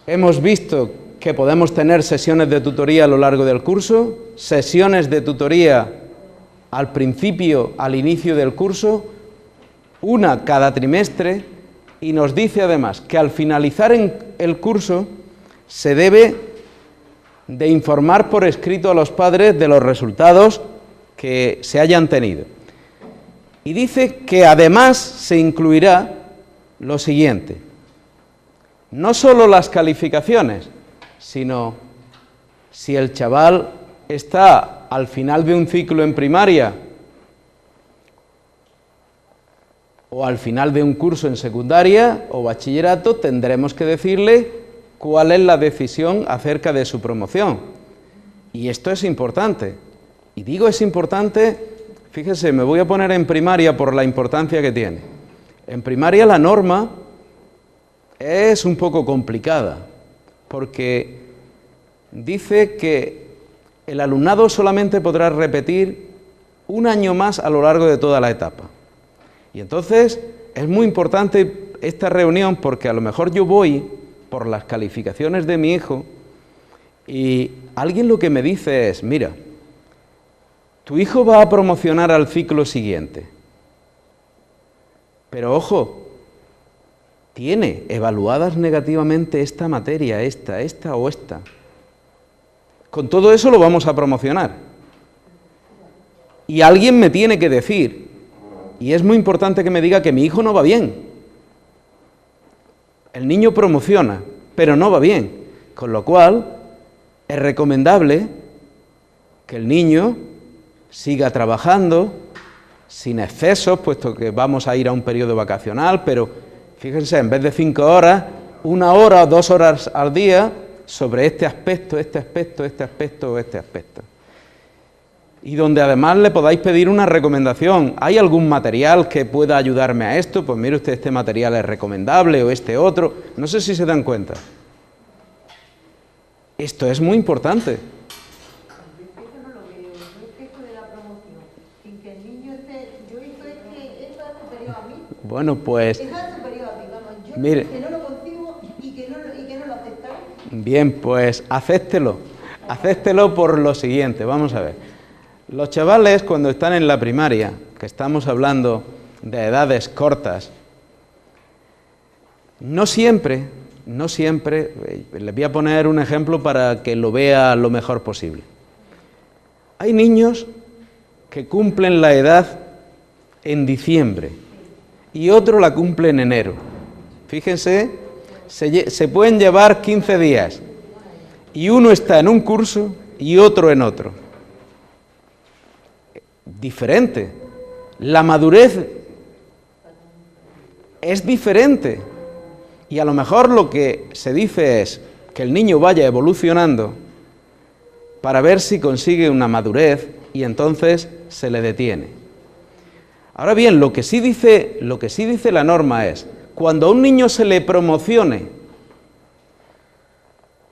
Hemos visto que podemos tener sesiones de tutoría a lo largo del curso, sesiones de tutoría al principio, al inicio del curso, una cada trimestre, y nos dice además que al finalizar el curso se debe de informar por escrito a los padres de los resultados que se hayan tenido. Y dice que además se incluirá lo siguiente: no solo las calificaciones, sino si el chaval está al final de un ciclo en primaria o al final de un curso en secundaria o bachillerato, tendremos que decirle cuál es la decisión acerca de su promoción. Y esto es importante. Y digo es importante, fíjese, me voy a poner en primaria por la importancia que tiene. En primaria la norma es un poco complicada, porque dice que el alumnado solamente podrá repetir un año más a lo largo de toda la etapa. Y entonces es muy importante esta reunión, porque a lo mejor yo voy por las calificaciones de mi hijo y alguien lo que me dice es: mira, tu hijo va a promocionar al ciclo siguiente, pero ojo, tiene evaluadas negativamente esta materia, esta o esta. Con todo eso lo vamos a promocionar. Y alguien me tiene que decir, y es muy importante que me diga que mi hijo no va bien. El niño promociona, pero no va bien. Con lo cual, es recomendable que el niño siga trabajando sin excesos, puesto que vamos a ir a un periodo vacacional, pero fíjense, en vez de 5 horas, 1 hora o 2 horas al día sobre este aspecto, este aspecto, este aspecto o este aspecto. Y donde además le podáis pedir una recomendación. ¿Hay algún material que pueda ayudarme a esto? Pues mire usted, este material es recomendable o este otro. No sé si se dan cuenta. Esto es muy importante. Bueno, pues mire, que no lo consigo y que no lo aceptan. Bien, pues acéptelo por lo siguiente. Vamos a ver. Los chavales, cuando están en la primaria, que estamos hablando de edades cortas, no siempre, les voy a poner un ejemplo para que lo vea lo mejor posible. Hay niños que cumplen la edad en diciembre y otro la cumple en enero. Fíjense, se pueden llevar 15 días y uno está en un curso y otro en otro. Diferente. La madurez es diferente. Y a lo mejor lo que se dice es que el niño vaya evolucionando para ver si consigue una madurez y entonces se le detiene. Ahora bien, lo que sí dice la norma es: cuando a un niño se le promocione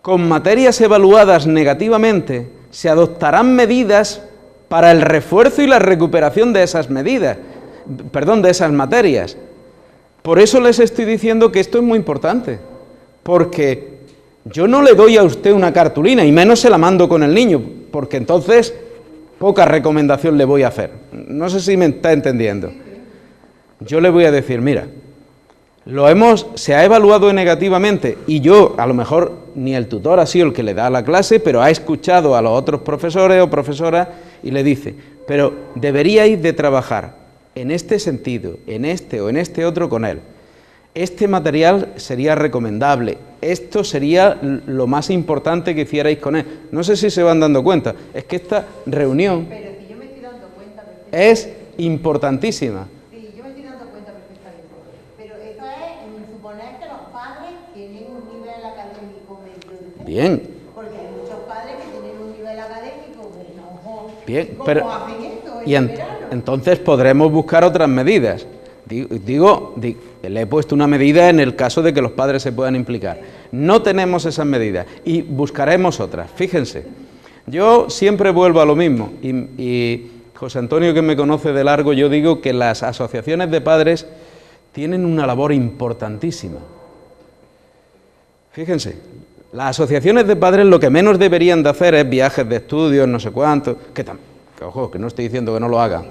con materias evaluadas negativamente, se adoptarán medidas para el refuerzo y la recuperación de esas medidas, de esas materias. Por eso les estoy diciendo que esto es muy importante, porque yo no le doy a usted una cartulina, y menos se la mando con el niño, porque entonces poca recomendación le voy a hacer. No sé si me está entendiendo. Yo le voy a decir: mira, se ha evaluado negativamente, y yo, a lo mejor, ni el tutor ha sido el que le da la clase, pero ha escuchado a los otros profesores o profesoras y le dice: pero deberíais de trabajar en este sentido, en este o en este otro con él. Este material sería recomendable, esto sería lo más importante que hicierais con él. No sé si se van dando cuenta, es que esta reunión es importantísima. Sí, yo me estoy dando cuenta perfectamente, pero eso es suponer que los padres tienen un nivel académico medio decente. Bien. Porque hay muchos padres que tienen un nivel académico que no. Bien, ¿Cómo pero hacen esto y entonces podremos buscar otras medidas. Le he puesto una medida en el caso de que los padres se puedan implicar. No tenemos esas medidas y buscaremos otras. Fíjense, yo siempre vuelvo a lo mismo y José Antonio, que me conoce de largo, yo digo que las asociaciones de padres tienen una labor importantísima. Fíjense, las asociaciones de padres lo que menos deberían de hacer es viajes de estudios, no sé cuánto, que ojo, que no estoy diciendo que no lo hagan,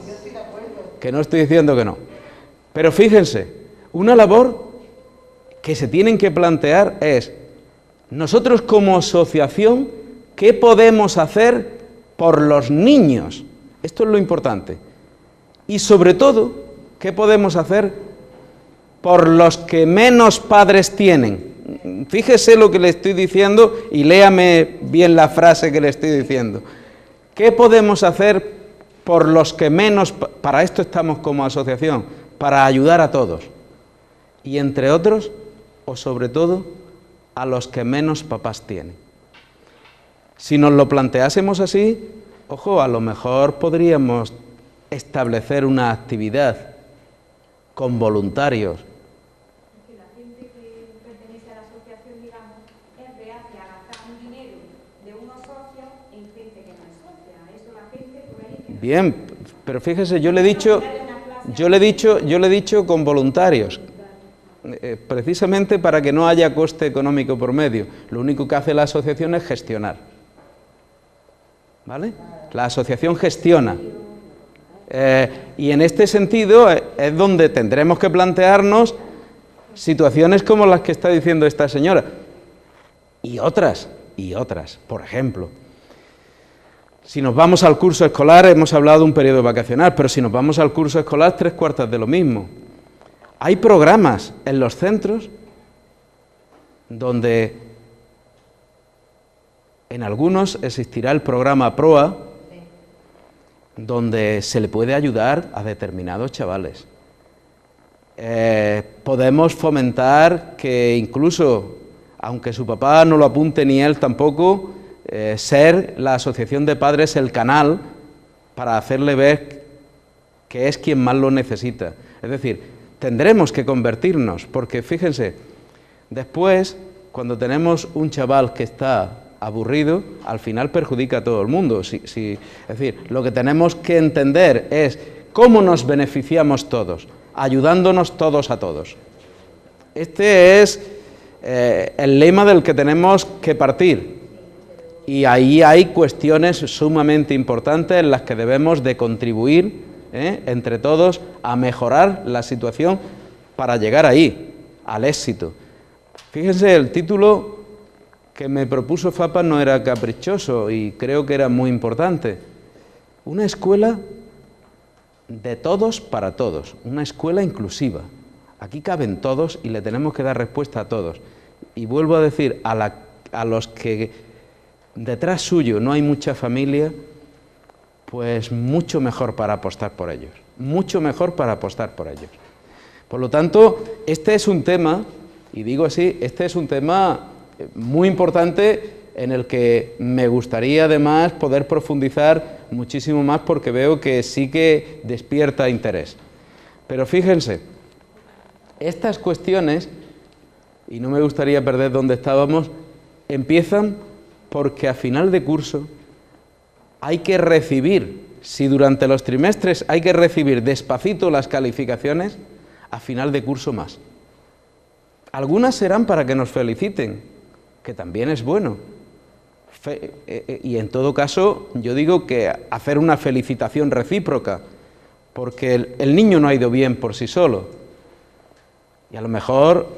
que no estoy diciendo que no. Pero fíjense, una labor que se tienen que plantear es, nosotros como asociación, ¿qué podemos hacer por los niños? Esto es lo importante. Y sobre todo, ¿qué podemos hacer por los que menos padres tienen? Fíjese lo que le estoy diciendo y léame bien la frase que le estoy diciendo. ¿Qué podemos hacer por los que menos? Para esto estamos como asociación, para ayudar a todos. Y entre otros, o sobre todo, a los que menos papás tienen. Si nos lo planteásemos así, ojo, a lo mejor podríamos establecer una actividad con voluntarios. Que la gente que pertenece a la asociación, digamos, es reacia a gastar un dinero de unos socios en gente que no es socia. Eso la gente por ahí... Bien, pero fíjese, yo le he dicho con voluntarios, precisamente para que no haya coste económico por medio. Lo único que hace la asociación es gestionar. ¿Vale? La asociación gestiona. Y en este sentido es donde tendremos que plantearnos situaciones como las que está diciendo esta señora. Y otras. Por ejemplo, si nos vamos al curso escolar, hemos hablado de un periodo vacacional, pero si nos vamos al curso escolar, 3/4 de lo mismo. Hay programas en los centros donde en algunos existirá el programa PROA, donde se le puede ayudar a determinados chavales. Podemos fomentar que incluso, aunque su papá no lo apunte ni él tampoco, ser la asociación de padres el canal para hacerle ver que es quien más lo necesita. Es decir, tendremos que convertirnos, porque fíjense, después, cuando tenemos un chaval que está aburrido, al final perjudica a todo el mundo. Es decir, lo que tenemos que entender es cómo nos beneficiamos todos, ayudándonos todos a todos. Este es el lema del que tenemos que partir. Y ahí hay cuestiones sumamente importantes en las que debemos de contribuir entre todos a mejorar la situación para llegar ahí, al éxito. Fíjense, el título que me propuso FAPA no era caprichoso y creo que era muy importante. Una escuela de todos para todos, una escuela inclusiva. Aquí caben todos y le tenemos que dar respuesta a todos. Y vuelvo a decir, a los que detrás suyo no hay mucha familia, pues mucho mejor para apostar por ellos, mucho mejor para apostar por ellos. Por lo tanto, este es un tema, y digo así, este es un tema muy importante en el que me gustaría además poder profundizar muchísimo más porque veo que sí que despierta interés. Pero fíjense, estas cuestiones, y no me gustaría perder donde estábamos, empiezan porque a final de curso hay que recibir, si durante los trimestres hay que recibir despacito las calificaciones, a final de curso más. Algunas serán para que nos feliciten, que también es bueno. Y en todo caso, yo digo que hacer una felicitación recíproca, porque el niño no ha ido bien por sí solo. Y a lo mejor,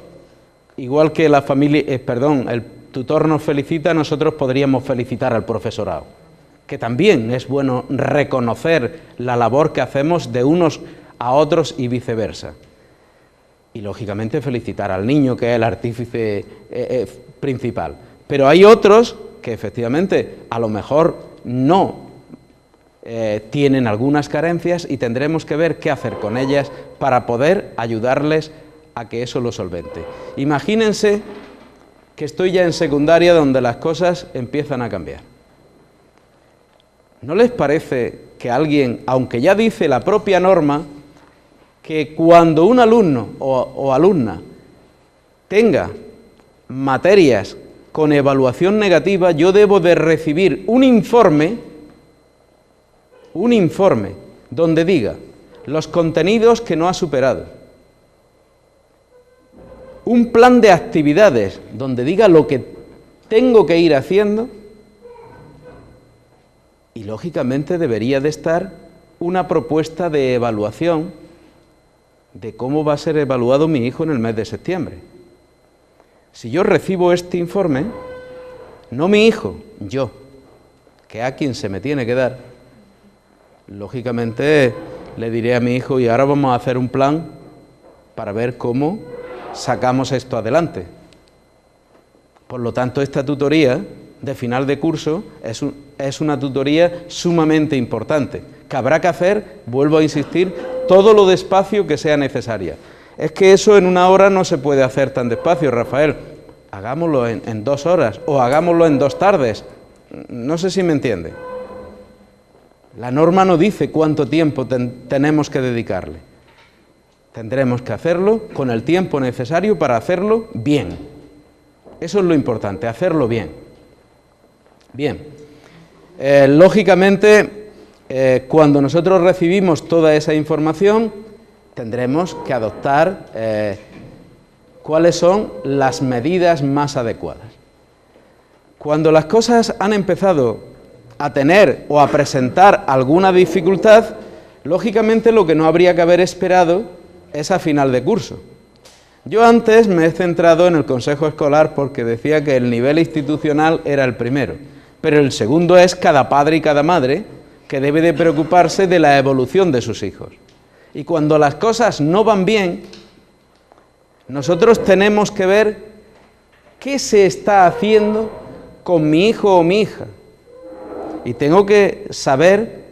igual que la familia, el tutor nos felicita, nosotros podríamos felicitar al profesorado, que también es bueno reconocer la labor que hacemos de unos a otros y viceversa. Y lógicamente felicitar al niño, que es el artífice principal. Pero hay otros que efectivamente a lo mejor no tienen algunas carencias y tendremos que ver qué hacer con ellas para poder ayudarles a que eso lo solvente. Imagínense que estoy ya en secundaria donde las cosas empiezan a cambiar. ¿No les parece que alguien, aunque ya dice la propia norma, que cuando un alumno o alumna tenga materias con evaluación negativa, yo debo de recibir un informe donde diga los contenidos que no ha superado, un plan de actividades donde diga lo que tengo que ir haciendo y, lógicamente, debería de estar una propuesta de evaluación de cómo va a ser evaluado mi hijo en el mes de septiembre. Si yo recibo este informe, no mi hijo, yo, que a quien se me tiene que dar, lógicamente le diré a mi hijo, y ahora vamos a hacer un plan para ver cómo sacamos esto adelante. Por lo tanto, esta tutoría de final de curso es una tutoría sumamente importante, que habrá que hacer, vuelvo a insistir, todo lo despacio que sea necesaria. Es que eso en una hora no se puede hacer tan despacio, Rafael. Hagámoslo en 2 horas o hagámoslo en 2 tardes. No sé si me entiende. La norma no dice cuánto tiempo tenemos que dedicarle. Tendremos que hacerlo con el tiempo necesario para hacerlo bien. Eso es lo importante, hacerlo bien. Bien. Lógicamente, cuando nosotros recibimos toda esa información, tendremos que adoptar cuáles son las medidas más adecuadas. Cuando las cosas han empezado a tener o a presentar alguna dificultad, lógicamente lo que no habría que haber esperado es a final de curso. Yo antes me he centrado en el consejo escolar porque decía que el nivel institucional era el primero, pero el segundo es cada padre y cada madre que debe de preocuparse de la evolución de sus hijos. Y cuando las cosas no van bien, nosotros tenemos que ver qué se está haciendo con mi hijo o mi hija. Y tengo que saber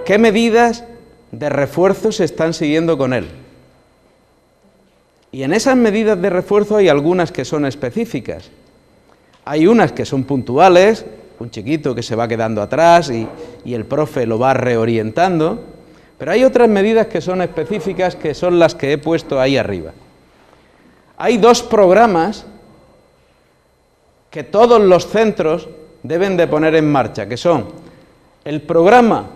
qué medidas de refuerzo se están siguiendo con él. Y en esas medidas de refuerzo hay algunas que son específicas. Hay unas que son puntuales, un chiquito que se va quedando atrás y el profe lo va reorientando, pero hay otras medidas que son específicas, que son las que he puesto ahí arriba. Hay 2 programas que todos los centros deben de poner en marcha, que son el programa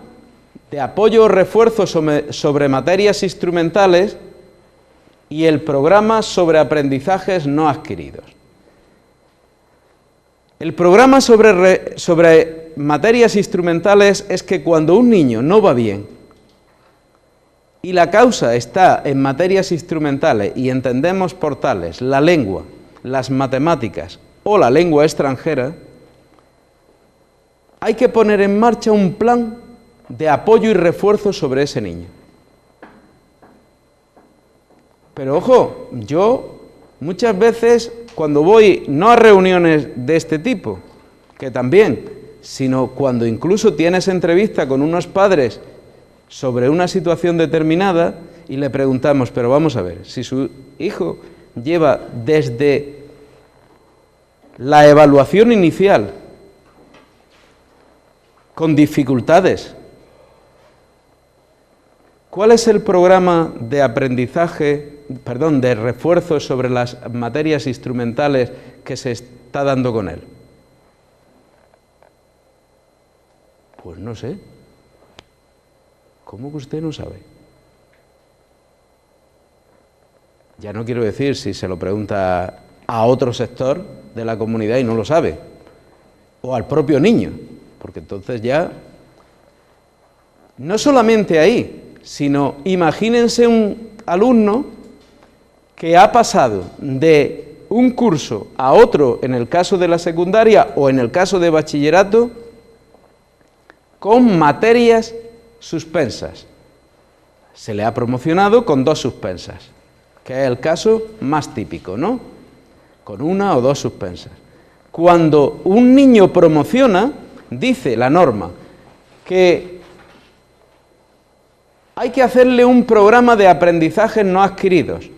de apoyo o refuerzo sobre materias instrumentales y el programa sobre aprendizajes no adquiridos. El programa sobre materias instrumentales es que cuando un niño no va bien y la causa está en materias instrumentales y entendemos por tales la lengua, las matemáticas o la lengua extranjera, hay que poner en marcha un plan de apoyo y refuerzo sobre ese niño. Pero ojo, yo muchas veces cuando voy no a reuniones de este tipo, que también, sino cuando incluso tienes entrevista con unos padres sobre una situación determinada y le preguntamos, pero vamos a ver, si su hijo lleva desde la evaluación inicial con dificultades, ¿cuál es el programa de aprendizaje, de refuerzo sobre las materias instrumentales que se está dando con él? Pues no sé. ¿Cómo que usted no sabe? Ya no quiero decir si se lo pregunta a otro sector de la comunidad y no lo sabe, o al propio niño, porque entonces ya... No solamente ahí, sino imagínense un alumno que ha pasado de un curso a otro, en el caso de la secundaria o en el caso de bachillerato, con materias suspensas. Se le ha promocionado con 2 suspensas, que es el caso más típico, ¿no? Con 1 o 2 suspensas. Cuando un niño promociona, dice la norma que hay que hacerle un programa de aprendizajes no adquiridos,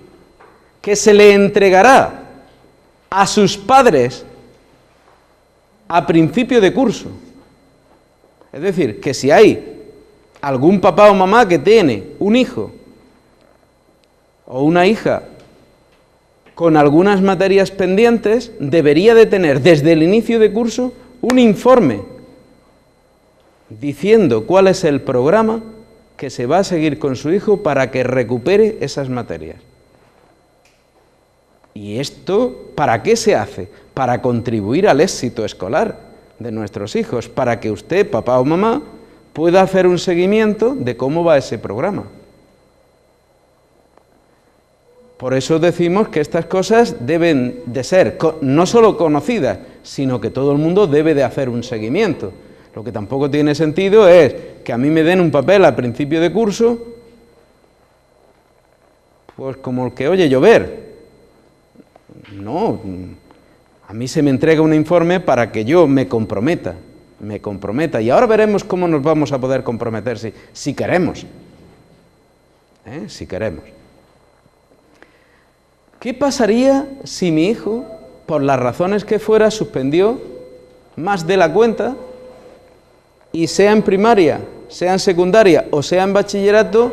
que se le entregará a sus padres a principio de curso. Es decir, que si hay algún papá o mamá que tiene un hijo o una hija con algunas materias pendientes debería de tener desde el inicio de curso un informe diciendo cuál es el programa que se va a seguir con su hijo para que recupere esas materias. ¿Y esto para qué se hace? Para contribuir al éxito escolar de nuestros hijos, para que usted, papá o mamá, pueda hacer un seguimiento de cómo va ese programa. Por eso decimos que estas cosas deben de ser no solo conocidas, sino que todo el mundo debe de hacer un seguimiento. Lo que tampoco tiene sentido es que a mí me den un papel al principio de curso, pues como el que oye llover. No, a mí se me entrega un informe para que yo me comprometa, y ahora veremos cómo nos vamos a poder comprometer si queremos, si queremos. ¿Qué pasaría si mi hijo, por las razones que fuera, suspendió más de la cuenta y sea en primaria, sea en secundaria o sea en bachillerato,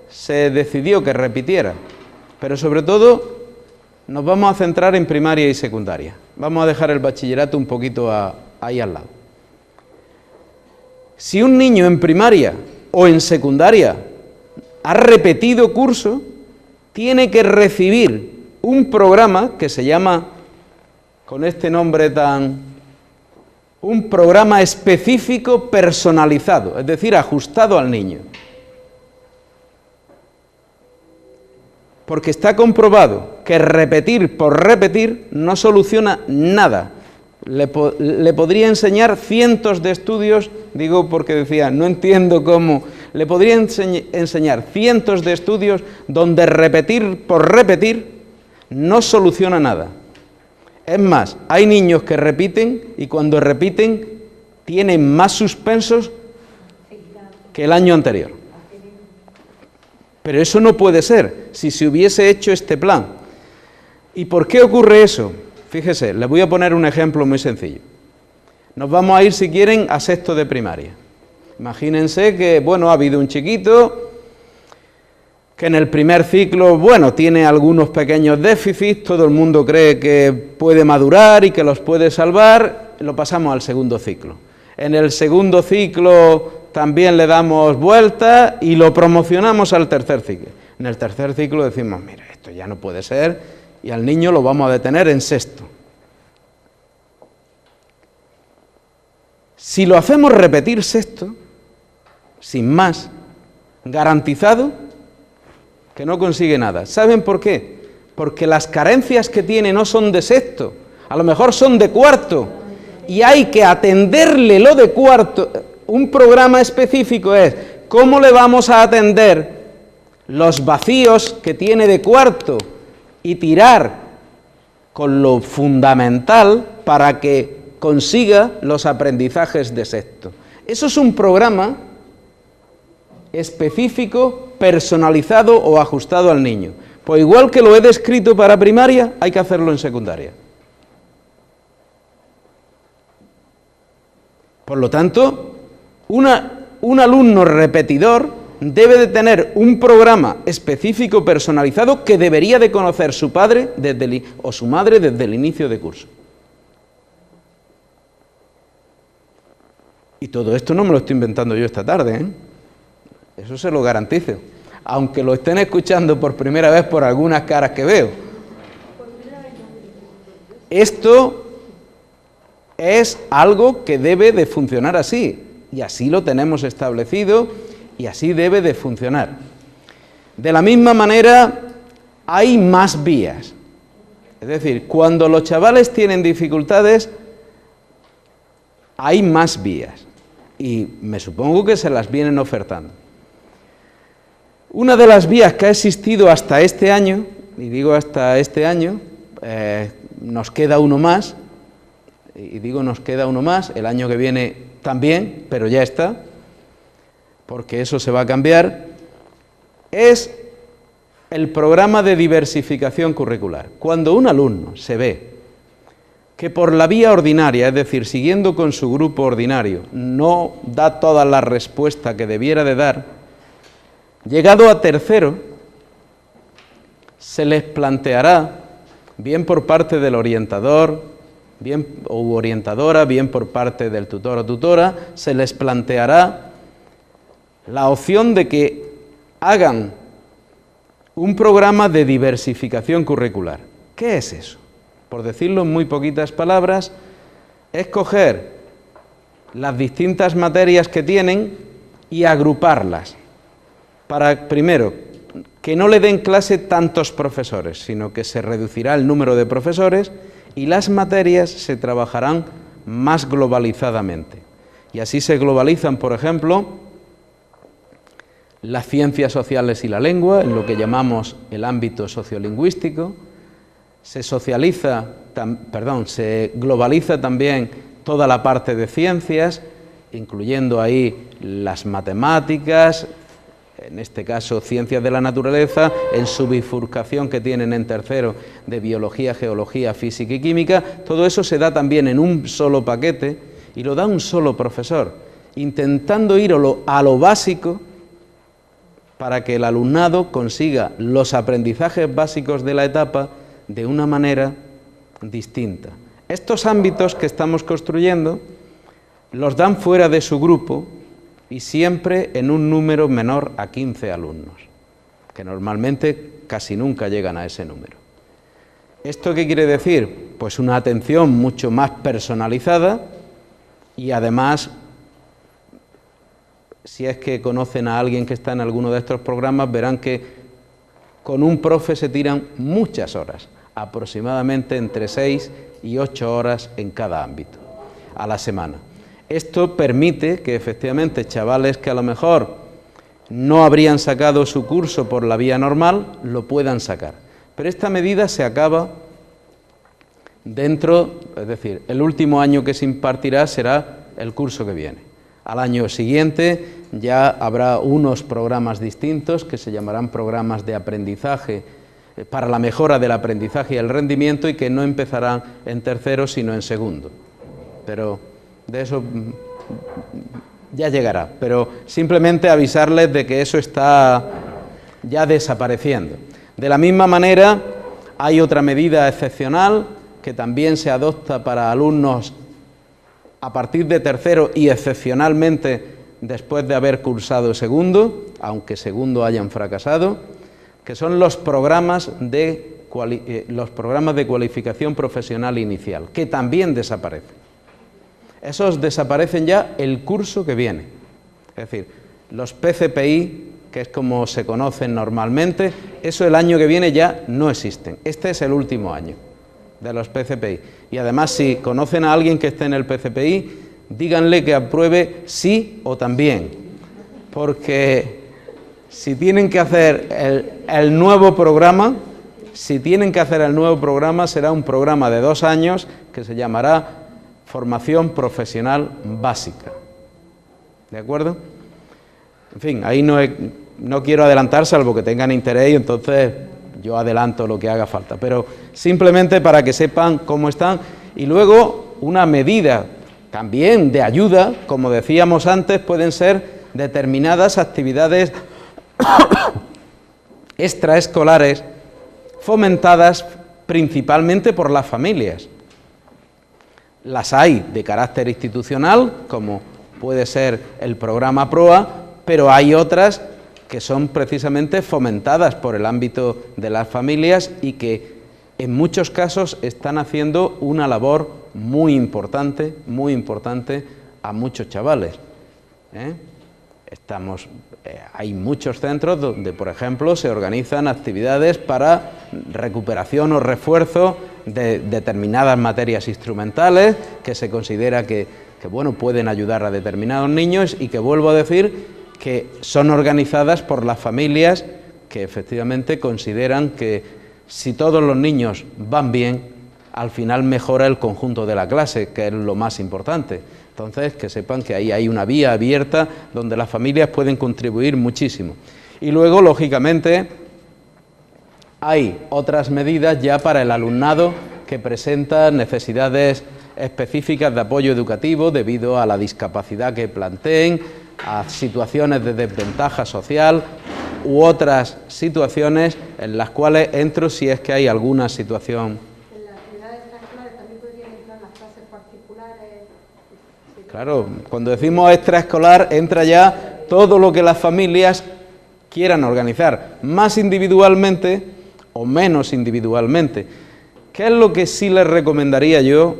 se decidió que repitiera? Pero sobre todo nos vamos a centrar en primaria y secundaria. Vamos a dejar el bachillerato un poquito ahí al lado. Si un niño en primaria o en secundaria ha repetido curso, tiene que recibir un programa que se llama, con este nombre un programa específico personalizado, es decir, ajustado al niño. Porque está comprobado que repetir por repetir no soluciona nada. Le podría enseñar cientos de estudios, digo porque decía, no entiendo cómo, le podría enseñar cientos de estudios donde repetir por repetir no soluciona nada. Es más, hay niños que repiten y cuando repiten tienen más suspensos que el año anterior. Pero eso no puede ser si se hubiese hecho este plan. ¿Y por qué ocurre eso? Fíjese, les voy a poner un ejemplo muy sencillo. Nos vamos a ir, si quieren, a sexto de primaria. Imagínense que, bueno, ha habido un chiquito que en el primer ciclo, bueno, tiene algunos pequeños déficits, todo el mundo cree que puede madurar y que los puede salvar, lo pasamos al segundo ciclo. En el segundo ciclo también le damos vuelta y lo promocionamos al tercer ciclo. En el tercer ciclo decimos, mira, esto ya no puede ser, y al niño lo vamos a detener en sexto. Si lo hacemos repetir sexto, sin más, garantizado que no consigue nada. ¿Saben por qué? Porque las carencias que tiene no son de sexto, a lo mejor son de cuarto, y hay que atenderle lo de cuarto. Un programa específico es cómo le vamos a atender los vacíos que tiene de cuarto y tirar con lo fundamental para que consiga los aprendizajes de sexto. Eso es un programa específico, personalizado o ajustado al niño. Pues igual que lo he descrito para primaria, hay que hacerlo en secundaria. Por lo tanto, un alumno repetidor debe de tener un programa específico personalizado que debería de conocer su padre o su madre desde el inicio de curso. Y todo esto no me lo estoy inventando yo esta tarde, ¿eh? Eso se lo garantizo, aunque lo estén escuchando por primera vez por algunas caras que veo. Esto es algo que debe de funcionar así, y así lo tenemos establecido, y así debe de funcionar. De la misma manera, hay más vías. Es decir, cuando los chavales tienen dificultades, hay más vías, y me supongo que se las vienen ofertando. Una de las vías que ha existido hasta este año, y digo hasta este año, nos queda uno más, y digo nos queda uno más, el año que viene también, pero ya está, porque eso se va a cambiar, es el programa de diversificación curricular. Cuando un alumno se ve que por la vía ordinaria, es decir, siguiendo con su grupo ordinario, no da toda la respuesta que debiera de dar, llegado a tercero, se les planteará, bien por parte del orientador, bien o orientadora, bien por parte del tutor o tutora, se les planteará la opción de que hagan un programa de diversificación curricular. ¿Qué es eso? Por decirlo en muy poquitas palabras, es coger las distintas materias que tienen y agruparlas para, primero, que no le den clase tantos profesores, sino que se reducirá el número de profesores y las materias se trabajarán más globalizadamente. Y así se globalizan, por ejemplo, las ciencias sociales y la lengua, en lo que llamamos el ámbito sociolingüístico. Se globaliza también toda la parte de ciencias, incluyendo ahí las matemáticas, en este caso ciencias de la naturaleza, en su bifurcación que tienen en tercero de biología, geología, física y química. Todo eso se da también en un solo paquete y lo da un solo profesor, intentando ir a lo básico para que el alumnado consiga los aprendizajes básicos de la etapa de una manera distinta. Estos ámbitos que estamos construyendo los dan fuera de su grupo y siempre en un número menor a 15 alumnos, que normalmente casi nunca llegan a ese número. ¿Esto qué quiere decir? Pues una atención mucho más personalizada y además, si es que conocen a alguien que está en alguno de estos programas, verán que con un profe se tiran muchas horas, aproximadamente entre 6 y 8 horas en cada ámbito, a la semana. Esto permite que efectivamente chavales que a lo mejor no habrían sacado su curso por la vía normal, lo puedan sacar. Pero esta medida se acaba dentro, es decir, el último año que se impartirá será el curso que viene. Al año siguiente ya habrá unos programas distintos que se llamarán programas de aprendizaje para la mejora del aprendizaje y el rendimiento y que no empezarán en tercero sino en segundo. Pero de eso ya llegará, pero simplemente avisarles de que eso está ya desapareciendo. De la misma manera, hay otra medida excepcional que también se adopta para alumnos a partir de tercero y excepcionalmente después de haber cursado segundo, aunque segundo hayan fracasado, que son los programas de cualificación profesional inicial, que también desaparecen. Esos desaparecen ya el curso que viene. Es decir, los PCPI, que es como se conocen normalmente, eso el año que viene ya no existen. Este es el último año de los PCPI. Y además, si conocen a alguien que esté en el PCPI, díganle que apruebe sí o también. Porque si tienen que hacer el nuevo programa, será un programa de 2 años que se llamará Formación Profesional Básica. ¿De acuerdo? En fin, ahí no quiero adelantar, salvo que tengan interés, y entonces yo adelanto lo que haga falta. Pero simplemente para que sepan cómo están. Y luego, una medida también de ayuda, como decíamos antes, pueden ser determinadas actividades extraescolares fomentadas principalmente por las familias. Las hay de carácter institucional, como puede ser el programa PROA, pero hay otras que son precisamente fomentadas por el ámbito de las familias y que en muchos casos están haciendo una labor muy importante a muchos chavales. Hay muchos centros donde, por ejemplo, se organizan actividades para recuperación o refuerzo de determinadas materias instrumentales que se considera que pueden ayudar a determinados niños y que, vuelvo a decir, que son organizadas por las familias que efectivamente consideran que si todos los niños van bien, al final mejora el conjunto de la clase, que es lo más importante. Entonces, que sepan que ahí hay una vía abierta donde las familias pueden contribuir muchísimo. Y luego, lógicamente, hay otras medidas ya para el alumnado que presenta necesidades específicas de apoyo educativo debido a la discapacidad que planteen, a situaciones de desventaja social. u otras situaciones en las cuales entro si es que hay alguna situación. En las actividades extraescolares también podrían entrar las clases particulares. Claro, cuando decimos extraescolar entra ya todo lo que las familias quieran organizar, más individualmente o menos individualmente. ¿Qué es lo que sí les recomendaría yo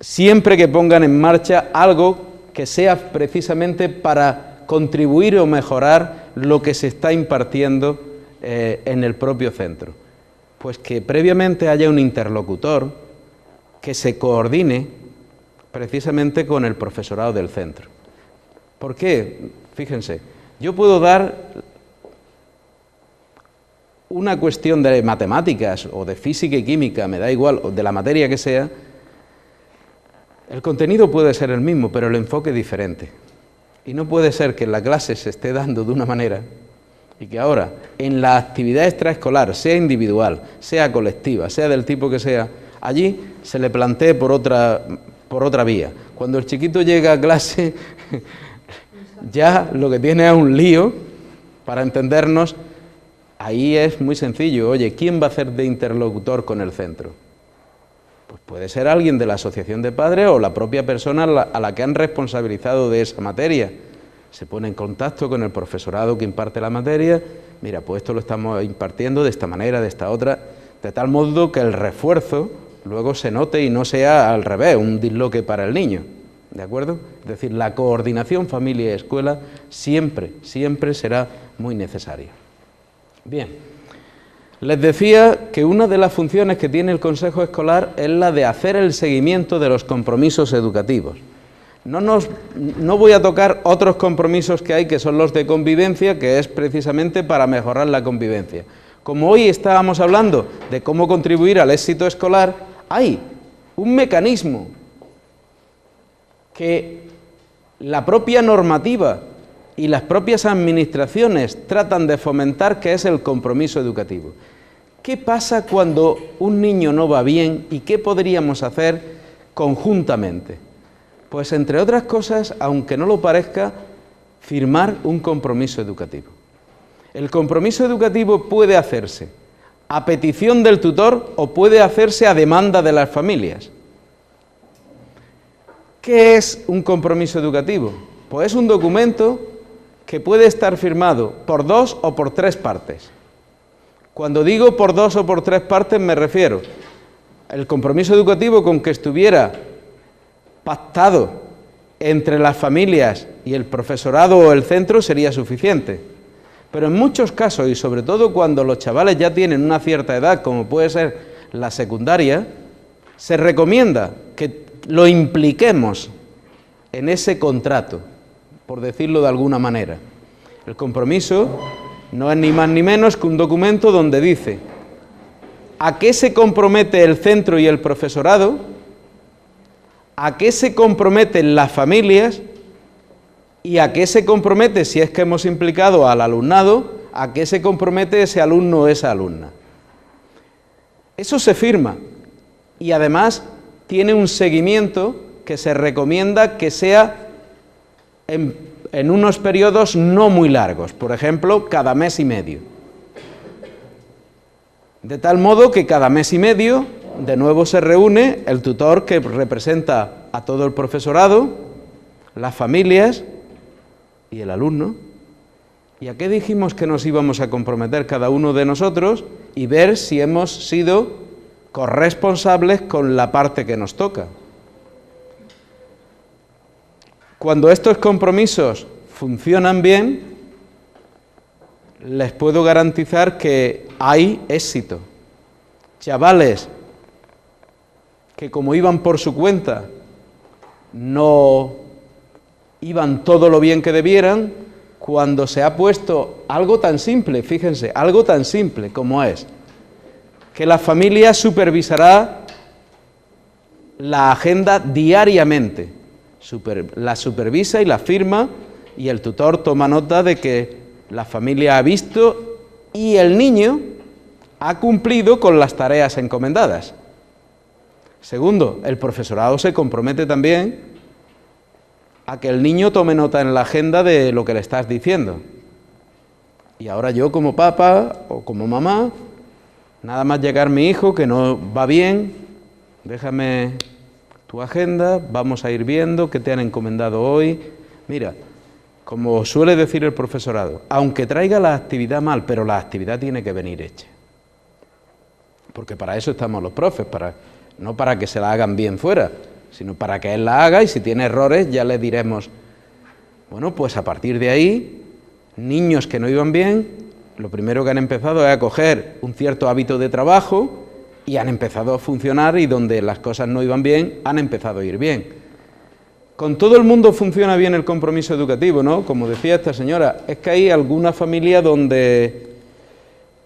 siempre que pongan en marcha algo que sea precisamente para contribuir o mejorar lo que se está impartiendo en el propio centro? Pues que previamente haya un interlocutor que se coordine precisamente con el profesorado del centro. ¿Por qué? Fíjense, yo puedo dar una cuestión de matemáticas o de física y química, me da igual, o de la materia que sea. El contenido puede ser el mismo, pero el enfoque es diferente. Y no puede ser que en la clase se esté dando de una manera y que ahora en la actividad extraescolar, sea individual, sea colectiva, sea del tipo que sea, allí se le plantee por otra vía. Cuando el chiquito llega a clase, ya lo que tiene es un lío, para entendernos. Ahí es muy sencillo. Oye, ¿quién va a hacer de interlocutor con el centro? Pues puede ser alguien de la asociación de padres o la propia persona a la que han responsabilizado de esa materia. Se pone en contacto con el profesorado que imparte la materia. Mira, pues esto lo estamos impartiendo de esta manera, de esta otra, de tal modo que el refuerzo luego se note y no sea al revés, un disloque para el niño. ¿De acuerdo? Es decir, la coordinación familia y escuela siempre será muy necesaria. Bien, les decía que una de las funciones que tiene el Consejo Escolar es la de hacer el seguimiento de los compromisos educativos. No voy a tocar otros compromisos que hay, que son los de convivencia, que es precisamente para mejorar la convivencia. Como hoy estábamos hablando de cómo contribuir al éxito escolar, hay un mecanismo que la propia normativa y las propias administraciones tratan de fomentar, que es el compromiso educativo. ¿Qué pasa cuando un niño no va bien y qué podríamos hacer conjuntamente? Pues entre otras cosas, aunque no lo parezca, firmar un compromiso educativo. El compromiso educativo puede hacerse a petición del tutor o puede hacerse a demanda de las familias. ¿Qué es un compromiso educativo? Pues es un documento que puede estar firmado por 2 o por 3 partes. Cuando digo por 2 o por 3 partes me refiero al compromiso educativo con que estuviera pactado entre las familias y el profesorado o el centro sería suficiente. Pero en muchos casos, y sobre todo cuando los chavales ya tienen una cierta edad, como puede ser la secundaria, se recomienda que lo impliquemos en ese contrato, por decirlo de alguna manera. El compromiso no es ni más ni menos que un documento donde dice a qué se compromete el centro y el profesorado, a qué se comprometen las familias y a qué se compromete, si es que hemos implicado al alumnado, a qué se compromete ese alumno o esa alumna. Eso se firma y además tiene un seguimiento que se recomienda que sea en unos periodos no muy largos, por ejemplo, cada mes y medio. De tal modo que cada mes y medio de nuevo se reúne el tutor que representa a todo el profesorado, las familias y el alumno. ¿Y a qué dijimos que nos íbamos a comprometer cada uno de nosotros? Y ver si hemos sido corresponsables con la parte que nos toca. Cuando estos compromisos funcionan bien, les puedo garantizar que hay éxito. Chavales que como iban por su cuenta, no iban todo lo bien que debieran, cuando se ha puesto algo tan simple, fíjense, algo tan simple como es que la familia supervisará la agenda diariamente, la supervisa y la firma, y el tutor toma nota de que la familia ha visto y el niño ha cumplido con las tareas encomendadas. Segundo, el profesorado se compromete también a que el niño tome nota en la agenda de lo que le estás diciendo. Y ahora yo como papá o como mamá, nada más llegar mi hijo que no va bien, déjame tu agenda, vamos a ir viendo qué te han encomendado hoy. Mira, como suele decir el profesorado, aunque traiga la actividad mal, pero la actividad tiene que venir hecha. Porque para eso estamos los profes, no para que se la hagan bien fuera, sino para que él la haga y si tiene errores ya le diremos, bueno, pues a partir de ahí, niños que no iban bien, lo primero que han empezado es a coger un cierto hábito de trabajo y han empezado a funcionar y donde las cosas no iban bien, han empezado a ir bien. Con todo el mundo funciona bien el compromiso educativo, ¿no? Como decía esta señora, es que hay alguna familia donde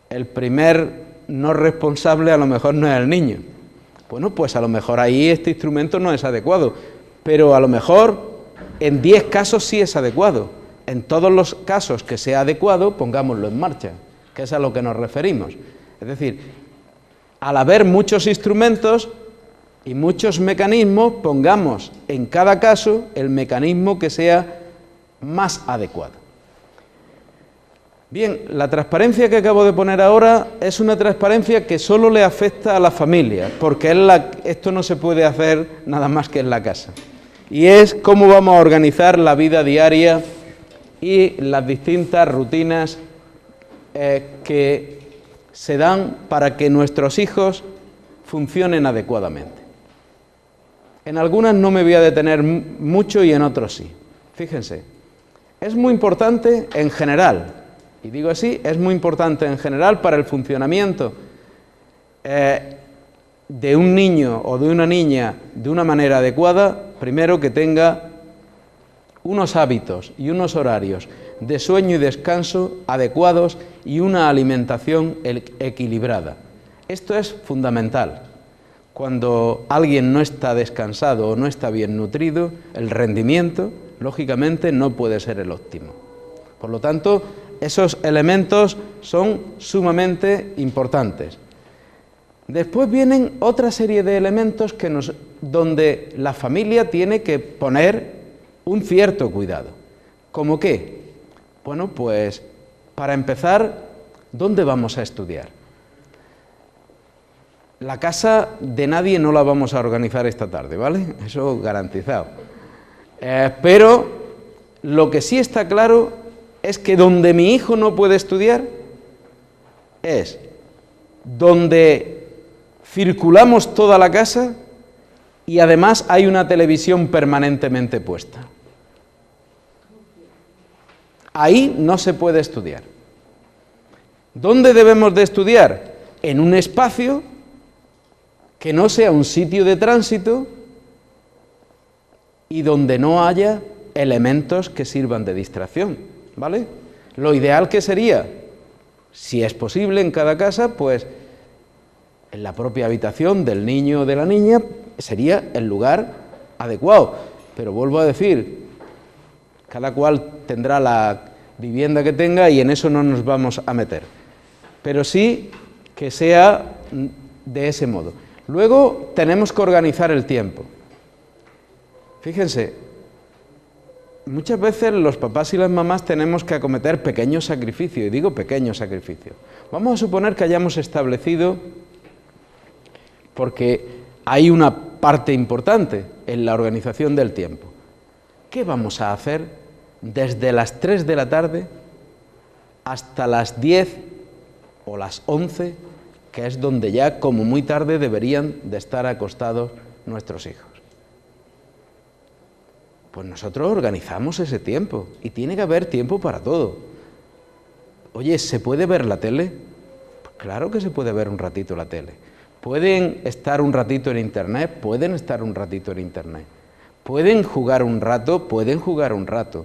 el primer no responsable a lo mejor no es el niño. Bueno, pues a lo mejor ahí este instrumento no es adecuado, pero a lo mejor en 10 casos sí es adecuado. En todos los casos que sea adecuado, pongámoslo en marcha, que es a lo que nos referimos. Es decir, al haber muchos instrumentos y muchos mecanismos, pongamos en cada caso el mecanismo que sea más adecuado. Bien, la transparencia que acabo de poner ahora es una transparencia que solo le afecta a la familia, porque esto no se puede hacer nada más que en la casa. Y es cómo vamos a organizar la vida diaria y las distintas rutinas que se dan para que nuestros hijos funcionen adecuadamente. En algunas no me voy a detener mucho y en otros sí. Fíjense, es muy importante en general, y digo así, es muy importante en general para el funcionamiento de un niño o de una niña de una manera adecuada, primero que tenga unos hábitos y unos horarios de sueño y descanso adecuados y una alimentación equilibrada. Esto es fundamental. Cuando alguien no está descansado o no está bien nutrido, el rendimiento, lógicamente, no puede ser el óptimo. Por lo tanto, esos elementos son sumamente importantes. Después vienen otra serie de elementos donde la familia tiene que poner un cierto cuidado. ¿Cómo qué? Bueno, pues para empezar, ¿dónde vamos a estudiar? La casa de nadie no la vamos a organizar esta tarde, ¿vale? Eso garantizado. Pero lo que sí está claro es que donde mi hijo no puede estudiar es donde circulamos toda la casa y además hay una televisión permanentemente puesta. Ahí no se puede estudiar. ¿Dónde debemos de estudiar? En un espacio que no sea un sitio de tránsito y donde no haya elementos que sirvan de distracción, ¿vale? Lo ideal que sería, si es posible en cada casa, pues en la propia habitación del niño o de la niña sería el lugar adecuado. Pero vuelvo a decir, cada cual tendrá la vivienda que tenga y en eso no nos vamos a meter. Pero sí que sea de ese modo. Luego tenemos que organizar el tiempo. Fíjense, muchas veces los papás y las mamás tenemos que acometer pequeños sacrificios, y digo pequeños sacrificios. Vamos a suponer que hayamos establecido, porque hay una parte importante en la organización del tiempo. ¿Qué vamos a hacer desde las 3 de la tarde hasta las 10 o las 11, que es donde ya como muy tarde deberían de estar acostados nuestros hijos? Pues nosotros organizamos ese tiempo y tiene que haber tiempo para todo. Oye, ¿se puede ver la tele? Pues claro que se puede ver un ratito la tele. ¿Pueden estar un ratito en internet? Pueden estar un ratito en internet. ¿Pueden jugar un rato? Pueden jugar un rato.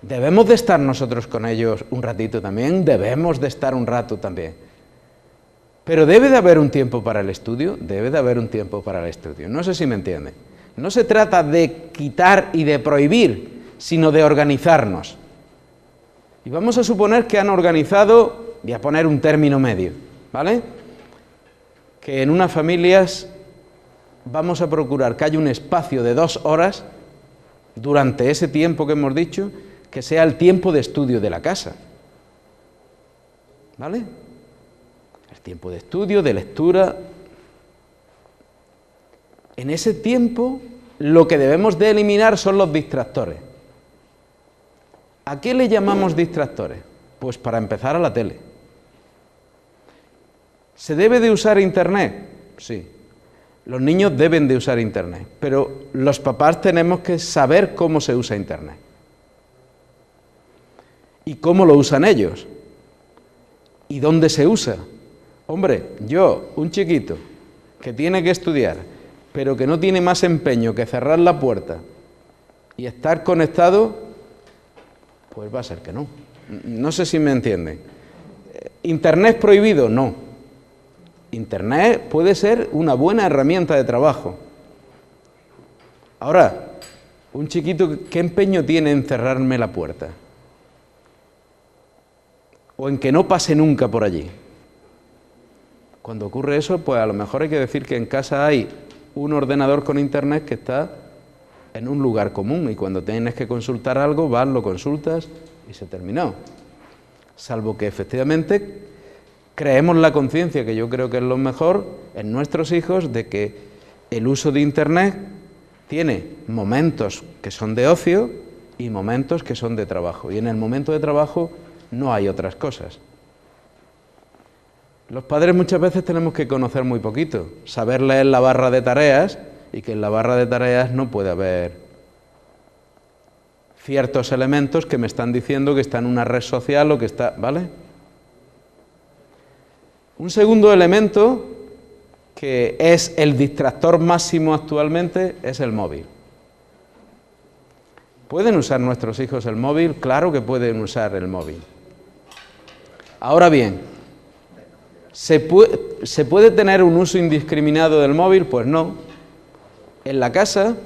¿Debemos de estar nosotros con ellos un ratito también? Debemos de estar un rato también. ¿Pero debe de haber un tiempo para el estudio? Debe de haber un tiempo para el estudio. No sé si me entienden. No se trata de quitar y de prohibir, sino de organizarnos. Y vamos a suponer que han organizado, voy a poner un término medio, ¿vale? Que en unas familias vamos a procurar que haya un espacio de 2 horas durante ese tiempo que hemos dicho, que sea el tiempo de estudio de la casa. ¿vale? El tiempo de estudio, de lectura. En ese tiempo, lo que debemos de eliminar son los distractores. ¿A qué le llamamos distractores? Pues para empezar a la tele. ¿Se debe de usar Internet? Sí. Los niños deben de usar Internet, pero los papás tenemos que saber cómo se usa Internet. ¿Y cómo lo usan ellos? ¿Y dónde se usa? Hombre, yo, un chiquito, que tiene que estudiar, pero que no tiene más empeño que cerrar la puerta y estar conectado, pues va a ser que no. No sé si me entienden. ¿Internet es prohibido? No. Internet puede ser una buena herramienta de trabajo. Ahora, un chiquito, ¿qué empeño tiene en cerrarme la puerta? O en que no pase nunca por allí. Cuando ocurre eso, pues a lo mejor hay que decir que en casa hay un ordenador con Internet que está en un lugar común y cuando tienes que consultar algo, vas, lo consultas y se terminó. Salvo que efectivamente creemos la conciencia, que yo creo que es lo mejor, en nuestros hijos, de que el uso de Internet tiene momentos que son de ocio y momentos que son de trabajo. Y en el momento de trabajo no hay otras cosas. Los padres muchas veces tenemos que conocer muy poquito, saber leer la barra de tareas y que en la barra de tareas no puede haber ciertos elementos que me están diciendo que está en una red social o que está... ¿vale? Un segundo elemento que es el distractor máximo actualmente es el móvil. ¿Pueden usar nuestros hijos el móvil? Claro que pueden usar el móvil. Ahora bien, ¿se puede tener un uso indiscriminado del móvil? Pues no. En la casa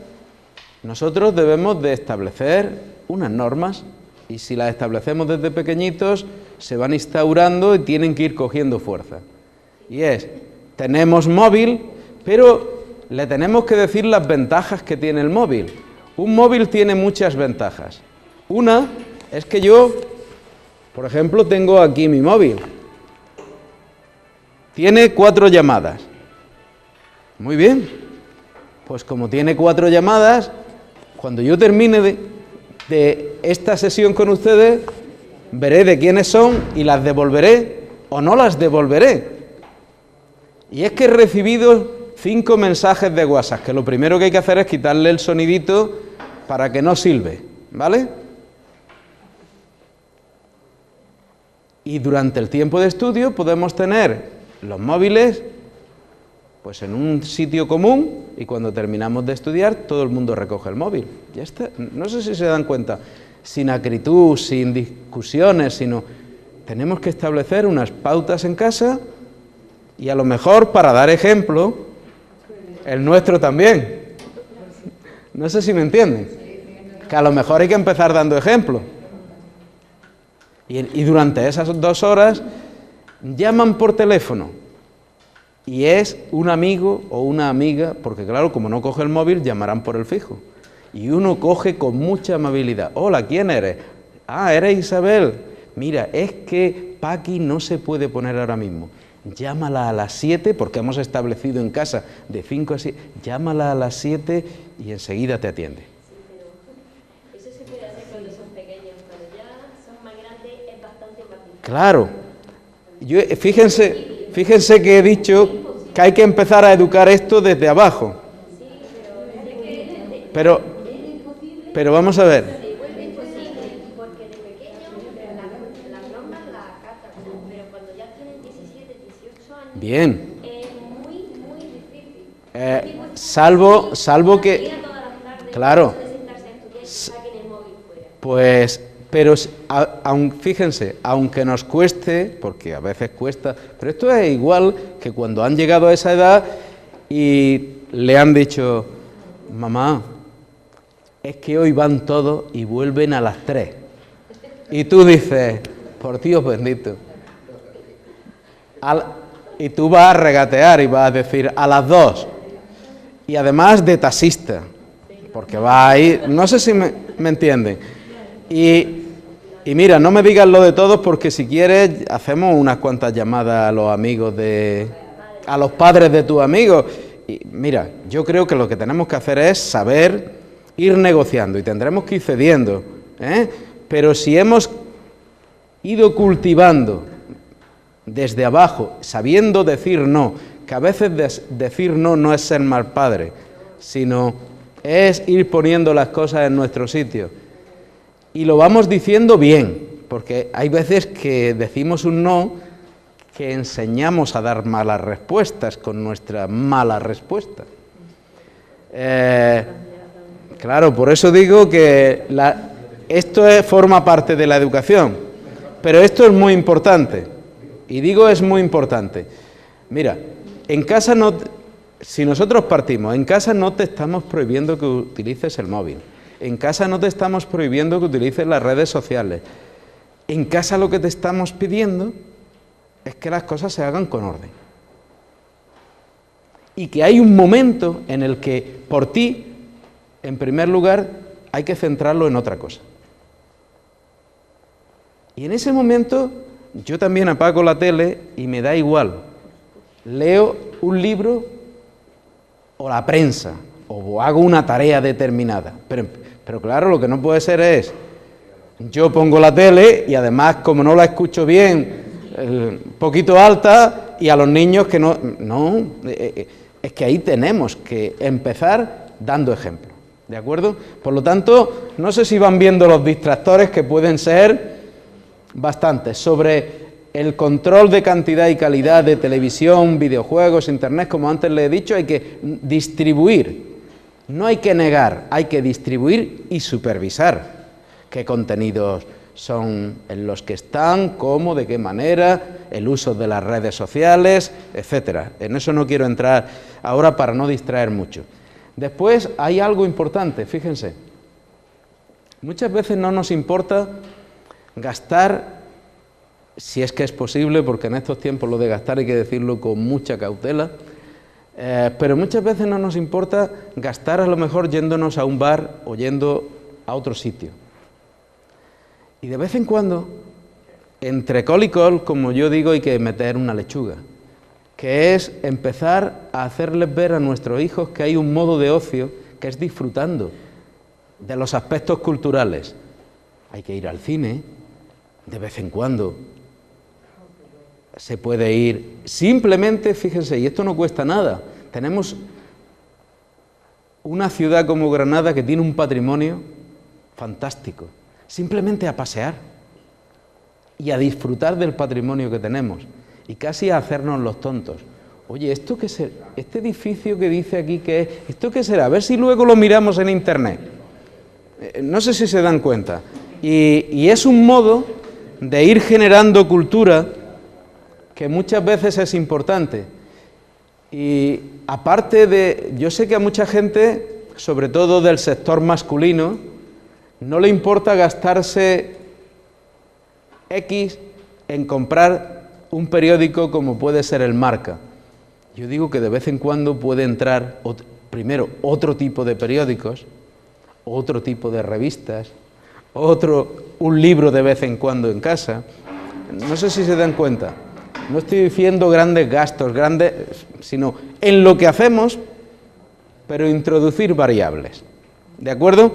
nosotros debemos de establecer unas normas y si las establecemos desde pequeñitos se van instaurando y tienen que ir cogiendo fuerza. Y es, tenemos móvil, pero le tenemos que decir las ventajas que tiene el móvil. Un móvil tiene muchas ventajas. Una es que yo, por ejemplo, tengo aquí mi móvil. Tiene 4 llamadas. Muy bien. Pues como tiene 4 llamadas, cuando yo termine de esta sesión con ustedes, veré de quiénes son y las devolveré o no las devolveré. Y es que he recibido 5 mensajes de WhatsApp, que lo primero que hay que hacer es quitarle el sonidito para que no silbe, ¿vale? Y durante el tiempo de estudio podemos tener los móviles pues en un sitio común y cuando terminamos de estudiar todo el mundo recoge el móvil. Ya está. No sé si se dan cuenta, sin acritud, sin discusiones, sino tenemos que establecer unas pautas en casa y a lo mejor para dar ejemplo, el nuestro también. No sé si me entienden, que a lo mejor hay que empezar dando ejemplo. Y durante esas 2 horas llaman por teléfono. Y es un amigo o una amiga, porque claro, como no coge el móvil, llamarán por el fijo. Y uno coge con mucha amabilidad. Hola, ¿quién eres? Ah, eres Isabel. Mira, es que Paqui no se puede poner ahora mismo. Llámala a las 7, porque hemos establecido en casa de 5 a 7. Llámala a las 7 y enseguida te atiende. Sí, pero eso se puede hacer cuando son pequeños. Cuando ya son más grandes es bastante más difícil. Claro. Fíjense que he dicho que hay que empezar a educar esto desde abajo. Pero vamos a ver. Se vuelve imposible porque de pequeño las normas las acatan, pero cuando ya tienen 17, 18 años Bien. es muy, muy difícil. Salvo que... Claro. Pues... Pero fíjense, aunque nos cueste, porque a veces cuesta, pero esto es igual que cuando han llegado a esa edad y le han dicho, mamá, es que hoy van todos y vuelven a las 3. Y tú dices, por Dios bendito. Y tú vas a regatear y vas a decir, a las 2. Y además de taxista, porque va a ir, no sé si me entienden. Y mira, no me digas lo de todos porque si quieres hacemos unas cuantas llamadas a los amigos a los padres de tus amigos. Y mira, yo creo que lo que tenemos que hacer es saber ir negociando y tendremos que ir cediendo, ¿eh? Pero si hemos ido cultivando desde abajo, sabiendo decir no, que a veces decir no no es ser mal padre, sino es ir poniendo las cosas en nuestro sitio. Y lo vamos diciendo bien, porque hay veces que decimos un no, que enseñamos a dar malas respuestas con nuestra mala respuesta. Claro, por eso digo que esto forma parte de la educación, pero esto es muy importante, y digo es muy importante. Mira, en casa si nosotros partimos, en casa no te estamos prohibiendo que utilices el móvil, en casa no te estamos prohibiendo que utilices las redes sociales, en casa lo que te estamos pidiendo es que las cosas se hagan con orden. Y que hay un momento en el que por ti, en primer lugar, hay que centrarlo en otra cosa. Y en ese momento yo también apago la tele y me da igual. Leo un libro o la prensa o hago una tarea determinada. Pero claro, lo que no puede ser es, yo pongo la tele y además como no la escucho bien, un poquito alta y a los niños que no... No, es que ahí tenemos que empezar dando ejemplo, ¿de acuerdo? Por lo tanto, no sé si van viendo los distractores que pueden ser bastantes, sobre el control de cantidad y calidad de televisión, videojuegos, internet, como antes les he dicho, hay que distribuir, no hay que negar, hay que distribuir y supervisar qué contenidos son en los que están, cómo, de qué manera, el uso de las redes sociales, etcétera. En eso no quiero entrar ahora para no distraer mucho. Después hay algo importante, fíjense, muchas veces no nos importa gastar, si es que es posible, porque en estos tiempos lo de gastar hay que decirlo con mucha cautela, pero muchas veces no nos importa gastar a lo mejor yéndonos a un bar o yendo a otro sitio. Y de vez en cuando, entre col y col, como yo digo, hay que meter una lechuga, que es empezar a hacerles ver a nuestros hijos que hay un modo de ocio que es disfrutando de los aspectos culturales. Hay que ir al cine, de vez en cuando se puede ir, simplemente, fíjense, y esto no cuesta nada, tenemos una ciudad como Granada que tiene un patrimonio fantástico, simplemente a pasear y a disfrutar del patrimonio que tenemos y casi a hacernos los tontos. Oye, ¿esto qué será? Este edificio que dice aquí que es, ¿esto qué será? A ver si luego lo miramos en internet. No sé si se dan cuenta. Y es un modo de ir generando cultura que muchas veces es importante. Y aparte de, yo sé que a mucha gente, sobre todo del sector masculino, no le importa gastarse X en comprar un periódico como puede ser el Marca. Yo digo que de vez en cuando puede entrar, primero, otro tipo de periódicos, otro tipo de revistas, un libro de vez en cuando en casa. No sé si se dan cuenta. No estoy diciendo grandes gastos, sino en lo que hacemos, pero introducir variables. ¿De acuerdo?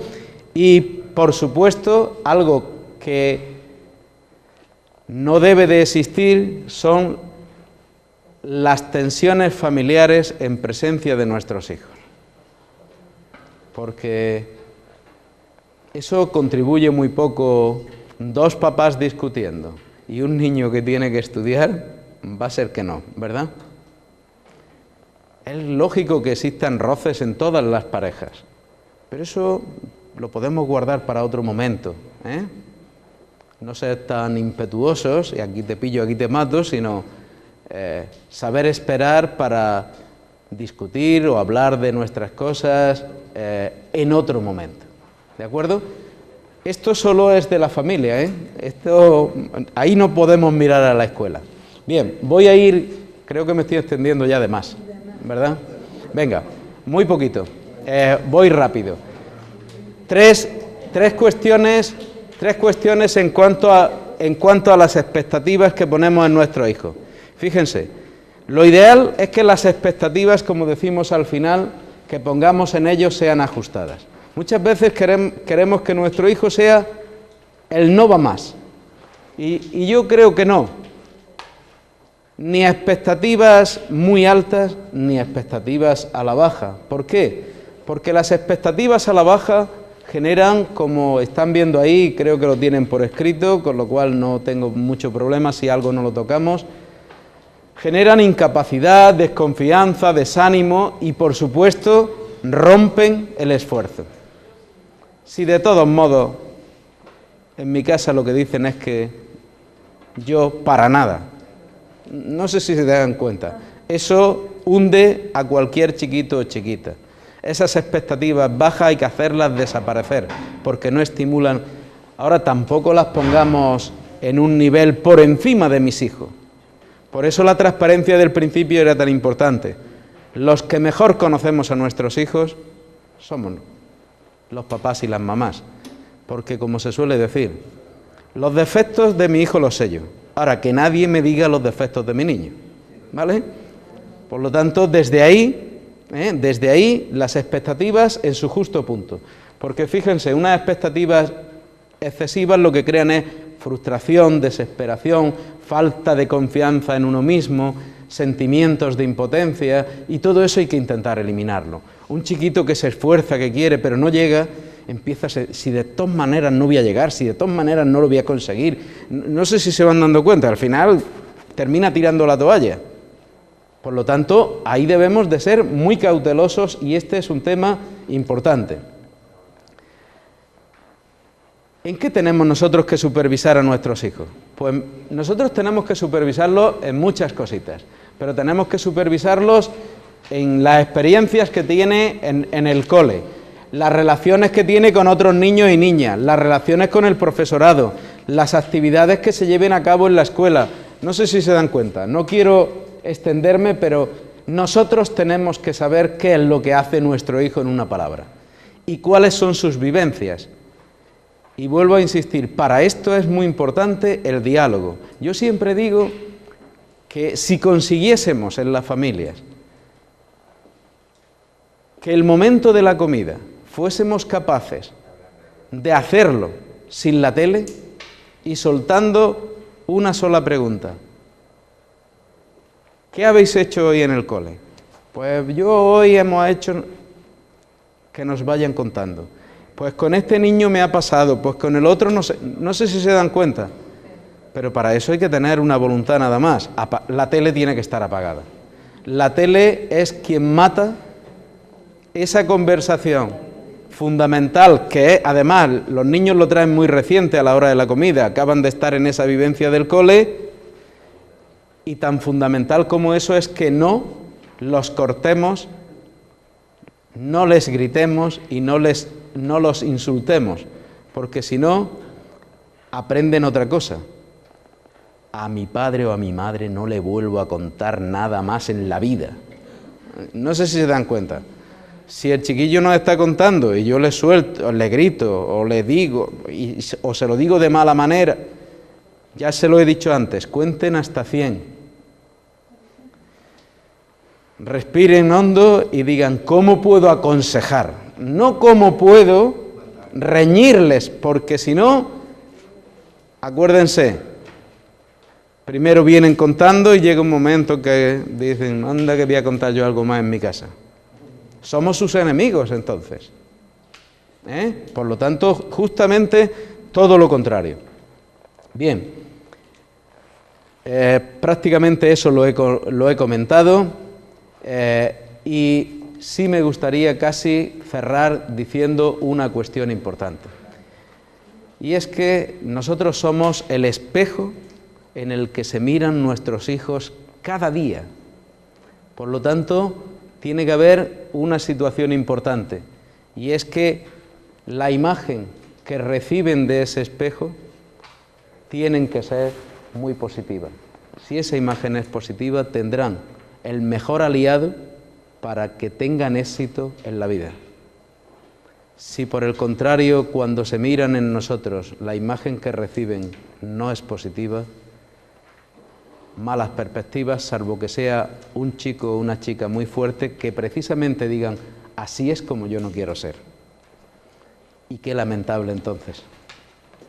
Y, por supuesto, algo que no debe de existir son las tensiones familiares en presencia de nuestros hijos. Porque eso contribuye muy poco. Dos papás discutiendo y un niño que tiene que estudiar, va a ser que no, ¿verdad? Es lógico que existan roces en todas las parejas, pero eso lo podemos guardar para otro momento, ¿eh? No ser tan impetuosos, y aquí te pillo, aquí te mato, sino saber esperar para discutir o hablar de nuestras cosas en otro momento, ¿de acuerdo? Esto solo es de la familia, ¿eh? Ahí no podemos mirar a la escuela. Bien, voy a ir, creo que me estoy extendiendo ya de más, ¿verdad? Venga, muy poquito, voy rápido. Tres cuestiones Tres cuestiones en cuanto a las expectativas que ponemos en nuestros hijos. Fíjense, lo ideal es que las expectativas, como decimos al final, que pongamos en ellos sean ajustadas. Muchas veces queremos que nuestro hijo sea el no va más. Y yo creo que no. Ni expectativas muy altas, ni expectativas a la baja. ¿Por qué? Porque las expectativas a la baja generan, como están viendo ahí, creo que lo tienen por escrito, con lo cual no tengo mucho problema si algo no lo tocamos, generan incapacidad, desconfianza, desánimo y, por supuesto, rompen el esfuerzo. Si de todos modos, en mi casa lo que dicen es que yo para nada, no sé si se dan cuenta, eso hunde a cualquier chiquito o chiquita. Esas expectativas bajas hay que hacerlas desaparecer, porque no estimulan. Ahora tampoco las pongamos en un nivel por encima de mis hijos. Por eso la transparencia del principio era tan importante. Los que mejor conocemos a nuestros hijos somos los papás y las mamás, porque como se suele decir, los defectos de mi hijo los sé yo. Ahora, que nadie me diga los defectos de mi niño, ¿vale? Por lo tanto, desde ahí las expectativas en su justo punto. Porque fíjense, unas expectativas excesivas lo que crean es frustración, desesperación, falta de confianza en uno mismo, sentimientos de impotencia, y todo eso hay que intentar eliminarlo. Un chiquito que se esfuerza, que quiere, pero no llega, empieza a ser, si de todas maneras no voy a llegar, si de todas maneras no lo voy a conseguir. No sé si se van dando cuenta, al final termina tirando la toalla. Por lo tanto, ahí debemos de ser muy cautelosos y este es un tema importante. ¿En qué tenemos nosotros que supervisar a nuestros hijos? Pues nosotros tenemos que supervisarlos en muchas cositas, pero tenemos que supervisarlos en las experiencias que tiene en el cole, las relaciones que tiene con otros niños y niñas, las relaciones con el profesorado, las actividades que se lleven a cabo en la escuela. No sé si se dan cuenta, no quiero extenderme, pero nosotros tenemos que saber qué es lo que hace nuestro hijo en una palabra y cuáles son sus vivencias. Y vuelvo a insistir, para esto es muy importante el diálogo. Yo siempre digo que si consiguiésemos en las familias que el momento de la comida fuésemos capaces de hacerlo sin la tele y soltando una sola pregunta. ¿Qué habéis hecho hoy en el cole? Pues yo hoy hemos hecho que nos vayan contando. Pues con este niño me ha pasado, pues con el otro no sé si se dan cuenta. Pero para eso hay que tener una voluntad nada más. La tele tiene que estar apagada. La tele es quien mata esa conversación fundamental que además los niños lo traen muy reciente a la hora de la comida, acaban de estar en esa vivencia del cole y tan fundamental como eso es que no los cortemos, no les gritemos y no los insultemos, porque si no aprenden otra cosa. A mi padre o a mi madre no le vuelvo a contar nada más en la vida. No sé si se dan cuenta. Si el chiquillo nos está contando y yo le suelto, o le grito, o le digo, o se lo digo de mala manera, ya se lo he dicho antes, cuenten hasta 100. Respiren hondo y digan, ¿cómo puedo aconsejar? No cómo puedo reñirles, porque si no, acuérdense, primero vienen contando y llega un momento que dicen, anda que voy a contar yo algo más en mi casa. Somos sus enemigos entonces. Por lo tanto, justamente todo lo contrario. Bien, prácticamente eso lo he comentado y sí me gustaría casi cerrar diciendo una cuestión importante. Y es que nosotros somos el espejo en el que se miran nuestros hijos cada día. Por lo tanto, tiene que haber una situación importante, y es que la imagen que reciben de ese espejo tienen que ser muy positiva. Si esa imagen es positiva, tendrán el mejor aliado para que tengan éxito en la vida. Si por el contrario, cuando se miran en nosotros, la imagen que reciben no es positiva, malas perspectivas, salvo que sea un chico o una chica muy fuerte, que precisamente digan, así es como yo no quiero ser. Y qué lamentable entonces,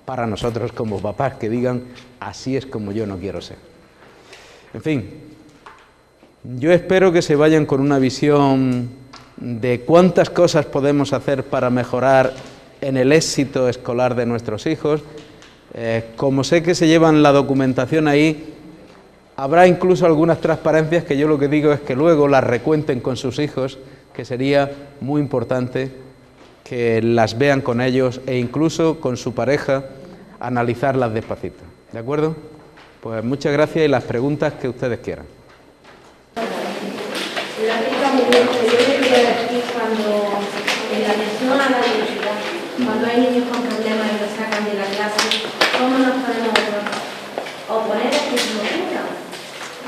para nosotros como papás, que digan, así es como yo no quiero ser. En fin, yo espero que se vayan con una visión de cuántas cosas podemos hacer para mejorar en el éxito escolar de nuestros hijos. Como sé que se llevan la documentación ahí, habrá incluso algunas transparencias que yo lo que digo es que luego las recuenten con sus hijos, que sería muy importante que las vean con ellos e incluso con su pareja, analizarlas despacito. ¿De acuerdo? Pues muchas gracias y las preguntas que ustedes quieran. La explica muy bien, pero yo le quería decir cuando en la atención a la diversidad, cuando hay niños con problemas y los sacan de la clase, ¿cómo nos podemos oponer a que se nos ocurra?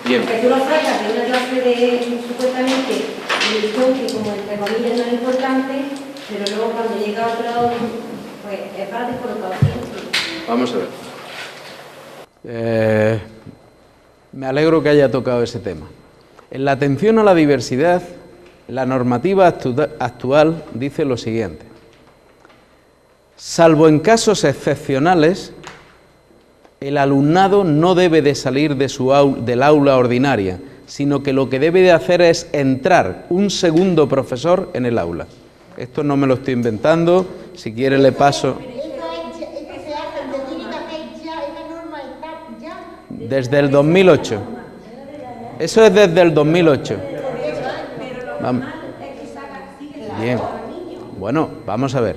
Bien. Porque tú lo sacas de una clase de supuestamente religión que como entre comillas no es importante, pero luego cuando llega otro, pues es para descolocar siempre. Vamos a ver. Me alegro que haya tocado ese tema. En la atención a la diversidad, la normativa actual dice lo siguiente: salvo en casos excepcionales, el alumnado no debe de salir del aula ordinaria, sino que lo que debe de hacer es entrar un segundo profesor en el aula. Esto no me lo estoy inventando, si quiere le paso. Desde el 2008. Eso es desde el 2008. Vamos. Bien. Bueno, vamos a ver.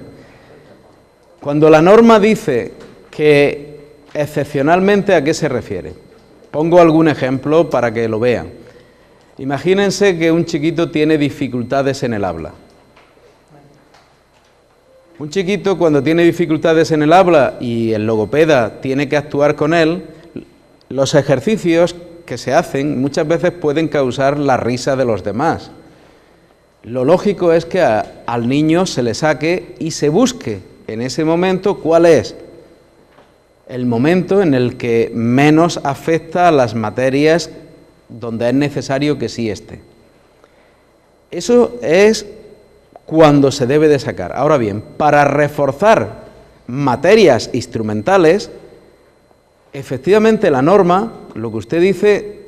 Cuando la norma dice que excepcionalmente, ¿a qué se refiere? Pongo algún ejemplo para que lo vean. Imagínense que un chiquito tiene dificultades en el habla. Un chiquito, cuando tiene dificultades en el habla y el logopeda tiene que actuar con él, los ejercicios que se hacen muchas veces pueden causar la risa de los demás. Lo lógico es que al niño se le saque y se busque en ese momento cuál es el momento en el que menos afecta a las materias donde es necesario que sí esté. Eso es cuando se debe de sacar. Ahora bien, para reforzar materias instrumentales, efectivamente la norma, lo que usted dice,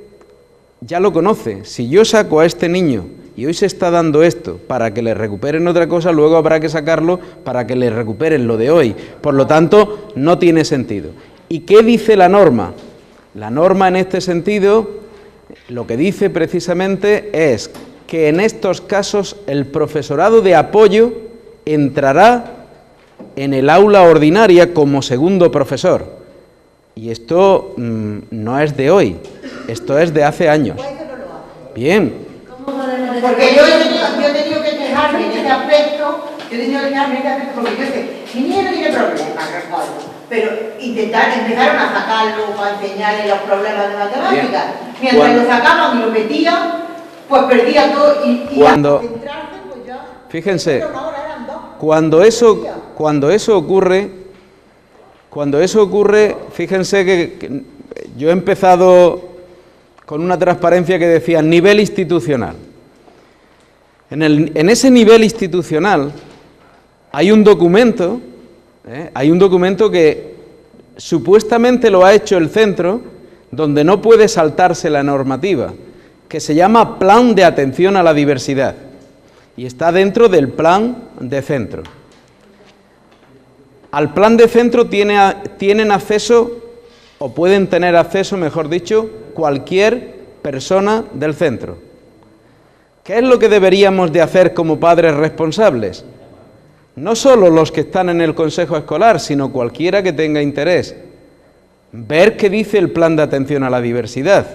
ya lo conoce. Si yo saco a este niño y hoy se está dando esto para que le recuperen otra cosa, luego habrá que sacarlo para que le recuperen lo de hoy. Por lo tanto, no tiene sentido. ¿Y qué dice la norma? La norma en este sentido, lo que dice precisamente es que en estos casos el profesorado de apoyo entrará en el aula ordinaria como segundo profesor. Y esto no es de hoy, esto es de hace años. Bien. Porque yo he tenido que quejarme en ese aspecto, porque yo sé, mi niño no tiene problemas, recuerdo, pero empezaron a sacarlo para enseñarle los problemas de matemáticas. Mientras lo sacaban y lo metían, pues perdía todo y cuando, a centrarse, pues ya. Fíjense, Eran dos. cuando eso ocurre, fíjense que yo he empezado con una transparencia que decía nivel institucional. En ese nivel institucional hay un documento que supuestamente lo ha hecho el centro, donde no puede saltarse la normativa, que se llama Plan de Atención a la Diversidad, y está dentro del plan de centro. Al plan de centro tienen acceso, o pueden tener acceso, mejor dicho, cualquier persona del centro. ¿Qué es lo que deberíamos de hacer como padres responsables? No solo los que están en el consejo escolar, sino cualquiera que tenga interés. Ver qué dice el plan de atención a la diversidad.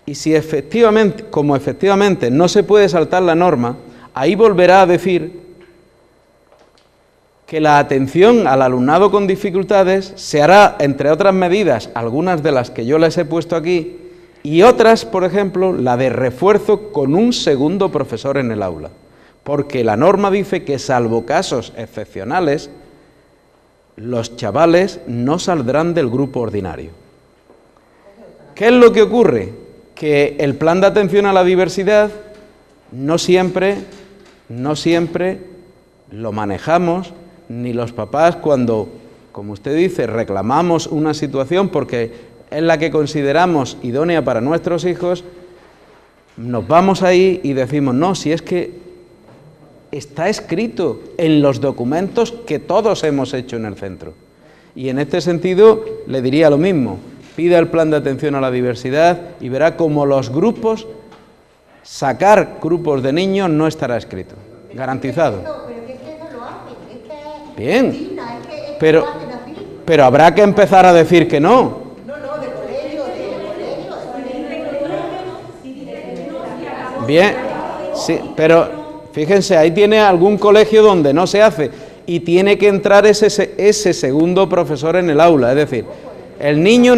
Y si efectivamente, como efectivamente no se puede saltar la norma, ahí volverá a decir que la atención al alumnado con dificultades se hará, entre otras medidas, algunas de las que yo les he puesto aquí, y otras, por ejemplo, la de refuerzo con un segundo profesor en el aula. porque la norma dice que salvo casos excepcionales, los chavales no saldrán del grupo ordinario. ¿Qué es lo que ocurre? Que el plan de atención a la diversidad no siempre lo manejamos, ni los papás cuando, como usted dice, reclamamos una situación porque es la que consideramos idónea para nuestros hijos, nos vamos ahí y decimos, no, si es que está escrito en los documentos que todos hemos hecho en el centro. Y en este sentido le diría lo mismo, pida el plan de atención a la diversidad y verá cómo los grupos, sacar grupos de niños no estará escrito, garantizado. Pero que eso lo hacen, es que Bien, es rutina, es que pero lo hacen así. Pero habrá que empezar a decir que no. No, de colegio. Bien, sí, pero fíjense, ahí tiene algún colegio donde no se hace y tiene que entrar ese segundo profesor en el aula, es decir, el niño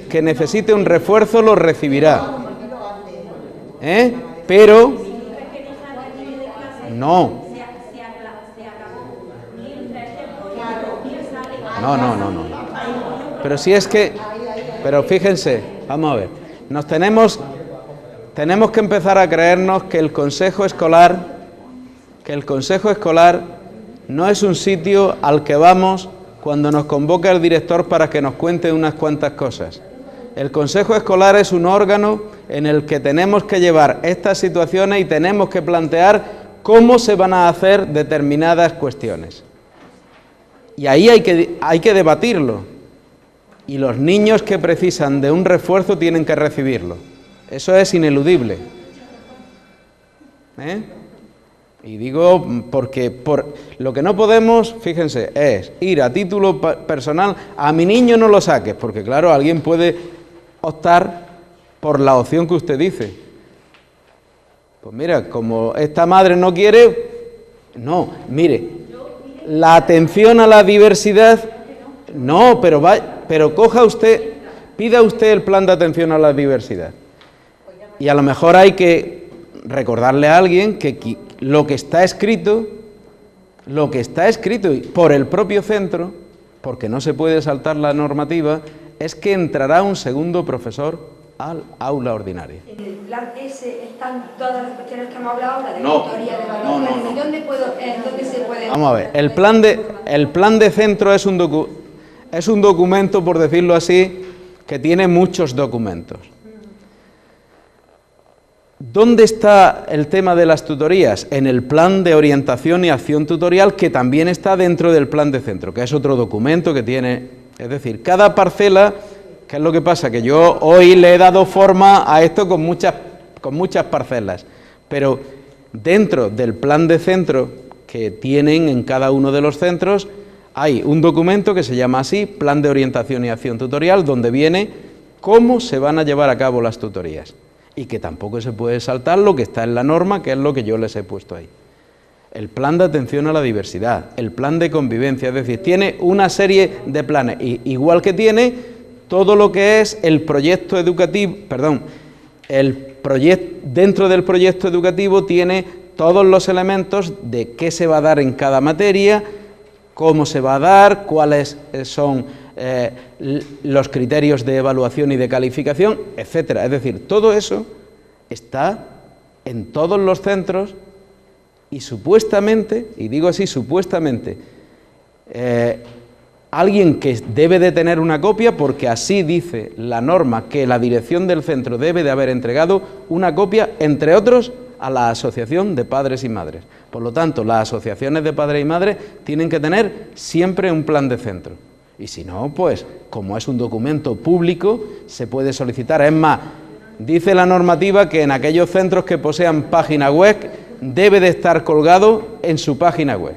que necesite un refuerzo lo recibirá. Pero no. No. Pero si es que, pero fíjense, vamos a ver, tenemos que empezar a creernos que el consejo escolar no es un sitio al que vamos cuando nos convoca el director para que nos cuente unas cuantas cosas. El consejo escolar es un órgano en el que tenemos que llevar estas situaciones y tenemos que plantear cómo se van a hacer determinadas cuestiones. Y ahí hay que debatirlo. Y los niños que precisan de un refuerzo tienen que recibirlo. Eso es ineludible. Y digo porque lo que no podemos, fíjense, es ir a título personal, a mi niño no lo saques, porque claro, alguien puede optar por la opción que usted dice. Pues mira, como esta madre no quiere, no, mire, la atención a la diversidad, no, pero coja usted, pida usted el plan de atención a la diversidad. Y a lo mejor hay que recordarle a alguien que lo que está escrito por el propio centro, porque no se puede saltar la normativa, es que entrará un segundo profesor al aula ordinaria. En el plan ese están todas las cuestiones que hemos hablado ahora, de No, tutoría, de no. evaluación. ¿Dónde se puede...? Vamos a ver, el plan de centro es un documento, por decirlo así, que tiene muchos documentos. ¿Dónde está el tema de las tutorías? En el plan de orientación y acción tutorial, que también está dentro del plan de centro, que es otro documento que tiene, es decir, cada parcela. ¿Qué es lo que pasa? Que yo hoy le he dado forma a esto con muchas parcelas, pero dentro del plan de centro que tienen en cada uno de los centros hay un documento que se llama así, Plan de Orientación y Acción Tutorial, donde viene cómo se van a llevar a cabo las tutorías y que tampoco se puede saltar lo que está en la norma, que es lo que yo les he puesto ahí. El plan de atención a la diversidad, el plan de convivencia, es decir, tiene una serie de planes, igual que tiene todo lo que es el proyecto educativo, dentro del proyecto educativo tiene todos los elementos de qué se va a dar en cada materia, cómo se va a dar, cuáles son los criterios de evaluación y de calificación, etcétera. Es decir, todo eso está en todos los centros y supuestamente, y digo así, supuestamente, alguien que debe de tener una copia, porque así dice la norma que la dirección del centro debe de haber entregado una copia, entre otros, a la Asociación de Padres y Madres. Por lo tanto, las asociaciones de padres y madres tienen que tener siempre un plan de centro. Y si no, pues, como es un documento público, se puede solicitar. Es más, dice la normativa que en aquellos centros que posean página web, debe de estar colgado en su página web.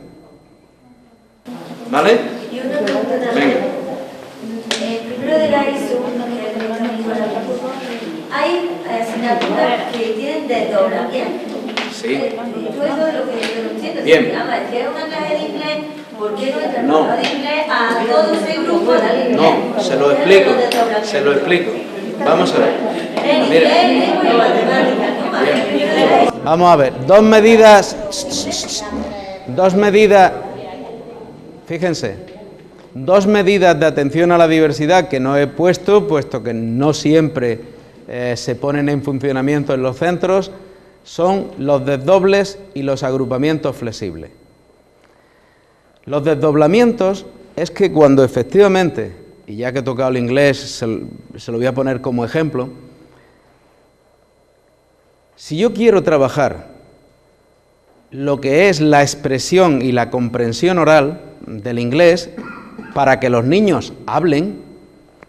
¿Vale? Y una pregunta también. Primero de la ISO, hay asignaturas que tienen desdoblamiento. Sí. Yo eso es lo que yo no entiendo. Bien. Si es una clase de inglés, ¿por qué no entra el No. profesor de inglés a todo ese grupo de inglés? No, se lo explico. Vamos a ver. En inglés, lengua y matemáticas, ¿no? Bien. Vamos a ver, dos medidas, fíjense, dos medidas de atención a la diversidad que no he puesto, puesto que no siempre se ponen en funcionamiento en los centros, son los desdobles y los agrupamientos flexibles. Los desdoblamientos es que cuando efectivamente, y ya que he tocado el inglés, se lo voy a poner como ejemplo, si yo quiero trabajar lo que es la expresión y la comprensión oral del inglés para que los niños hablen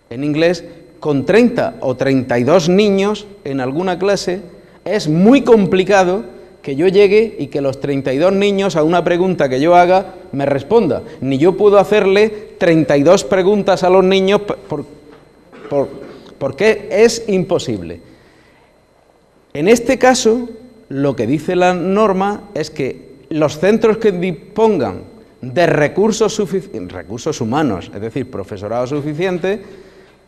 en inglés, con 30 o 32 niños en alguna clase, es muy complicado que yo llegue y que los 32 niños a una pregunta que yo haga me responda. Ni yo puedo hacerle 32 preguntas a los niños porque es imposible. En este caso, lo que dice la norma es que los centros que dispongan de recursos humanos, es decir, profesorado suficiente,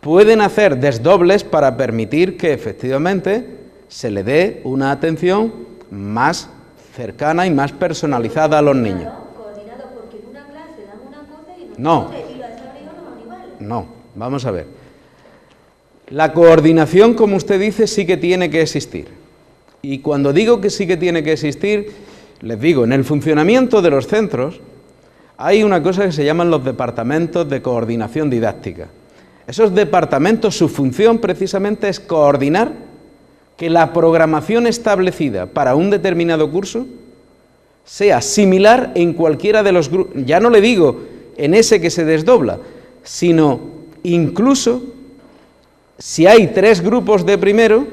pueden hacer desdobles para permitir que efectivamente se le dé una atención más cercana y más personalizada a los niños. Coordinado, porque en una clase dan una cosa y No, y lo desarrollan los animales. no, vamos a ver. La coordinación, como usted dice, sí que tiene que existir. Y cuando digo que sí que tiene que existir, les digo, en el funcionamiento de los centros hay una cosa que se llaman los departamentos de coordinación didáctica. Esos departamentos, su función precisamente es coordinar que la programación establecida para un determinado curso sea similar en cualquiera de los grupos, ya no le digo en ese que se desdobla, sino incluso si hay 3 grupos de primero,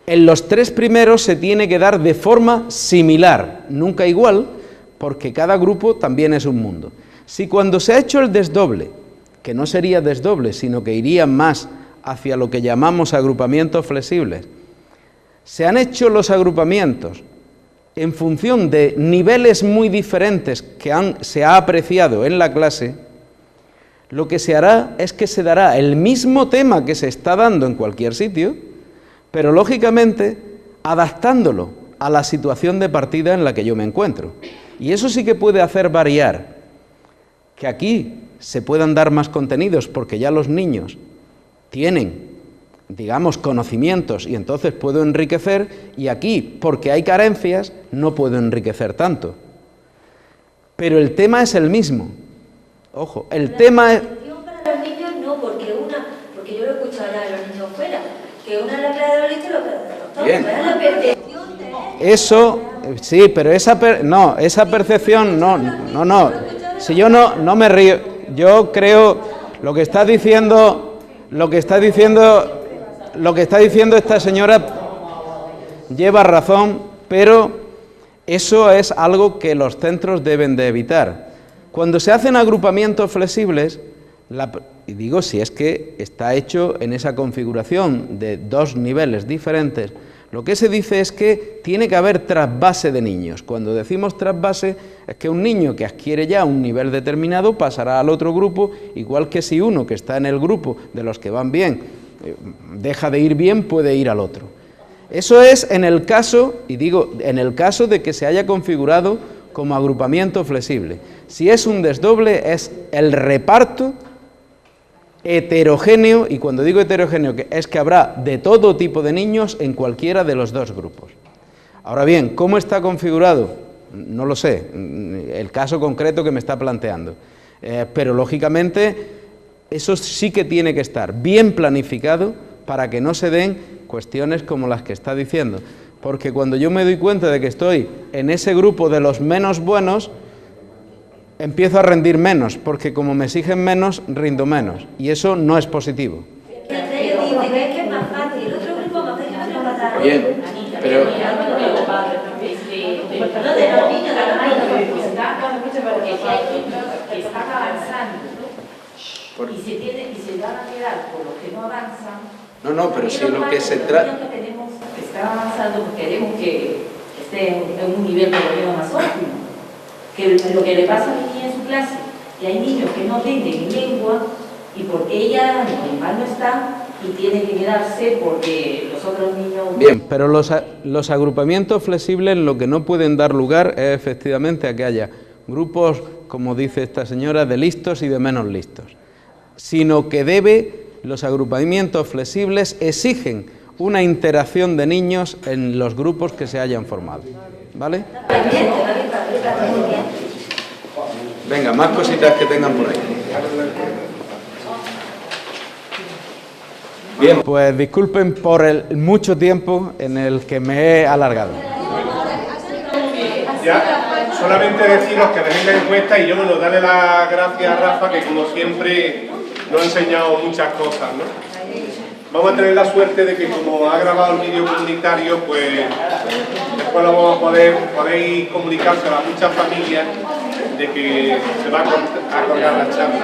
en los 3 primeros se tiene que dar de forma similar, nunca igual, porque cada grupo también es un mundo. Si cuando se ha hecho el desdoble, que no sería desdoble, sino que iría más hacia lo que llamamos agrupamientos flexibles, se han hecho los agrupamientos en función de niveles muy diferentes que se ha apreciado en la clase, lo que se hará es que se dará el mismo tema que se está dando en cualquier sitio, pero lógicamente adaptándolo a la situación de partida en la que yo me encuentro. Y eso sí que puede hacer variar, que aquí se puedan dar más contenidos porque ya los niños tienen, digamos, conocimientos y entonces puedo enriquecer, y aquí, porque hay carencias, no puedo enriquecer tanto. Pero el tema es el mismo. Ojo, el tema es... Para los niños no, porque yo lo he escuchado ya de los niños fuera, que una es la clase de los listos y otra de los tontos. Bien. Es la percepción de... Eso, sí, pero esa percepción, no. Si yo no me río, yo creo lo que está diciendo esta señora lleva razón, pero eso es algo que los centros deben de evitar. Cuando se hacen agrupamientos flexibles, y digo si es que está hecho en esa configuración de 2 niveles diferentes, lo que se dice es que tiene que haber trasvase de niños. Cuando decimos trasvase, es que un niño que adquiere ya un nivel determinado pasará al otro grupo, igual que si uno que está en el grupo de los que van bien, deja de ir bien, puede ir al otro. Eso es en el caso, y digo, en el caso de que se haya configurado como agrupamiento flexible. Si es un desdoble, es el reparto heterogéneo, y cuando digo heterogéneo es que habrá de todo tipo de niños en cualquiera de los 2 grupos. Ahora bien, ¿cómo está configurado? No lo sé, el caso concreto que me está planteando. Pero lógicamente eso sí que tiene que estar bien planificado para que no se den cuestiones como las que está diciendo. Porque cuando yo me doy cuenta de que estoy en ese grupo de los menos buenos, empiezo a rendir menos, porque como me exigen menos, rindo menos. Y eso no es positivo. Bien, pero... Que están avanzando y se van a quedar por los que no avanzan. No, pero si lo que se trata... Que están avanzando porque queremos que estén en un nivel por lo menos más óptimo. Que lo que le pasa a mi niña en su clase, que hay niños que no entienden lengua y porque ella normal no está, y tiene que quedarse porque los otros niños... Bien, pero los agrupamientos flexibles lo que no pueden dar lugar es efectivamente a que haya grupos, como dice esta señora, de listos y de menos listos, sino que los agrupamientos flexibles exigen una interacción de niños en los grupos que se hayan formado, ¿vale? Venga, más cositas que tengan por ahí. Bien, pues disculpen por el mucho tiempo en el que me he alargado. Ya, solamente deciros que tenéis la encuesta y yo, bueno, darle las gracias a Rafa, que como siempre nos ha enseñado muchas cosas, ¿no? Vamos a tener la suerte de que como ha grabado el vídeo comunitario, pues después lo vamos a podéis comunicárselo a muchas familias de que se va a colgar la charla.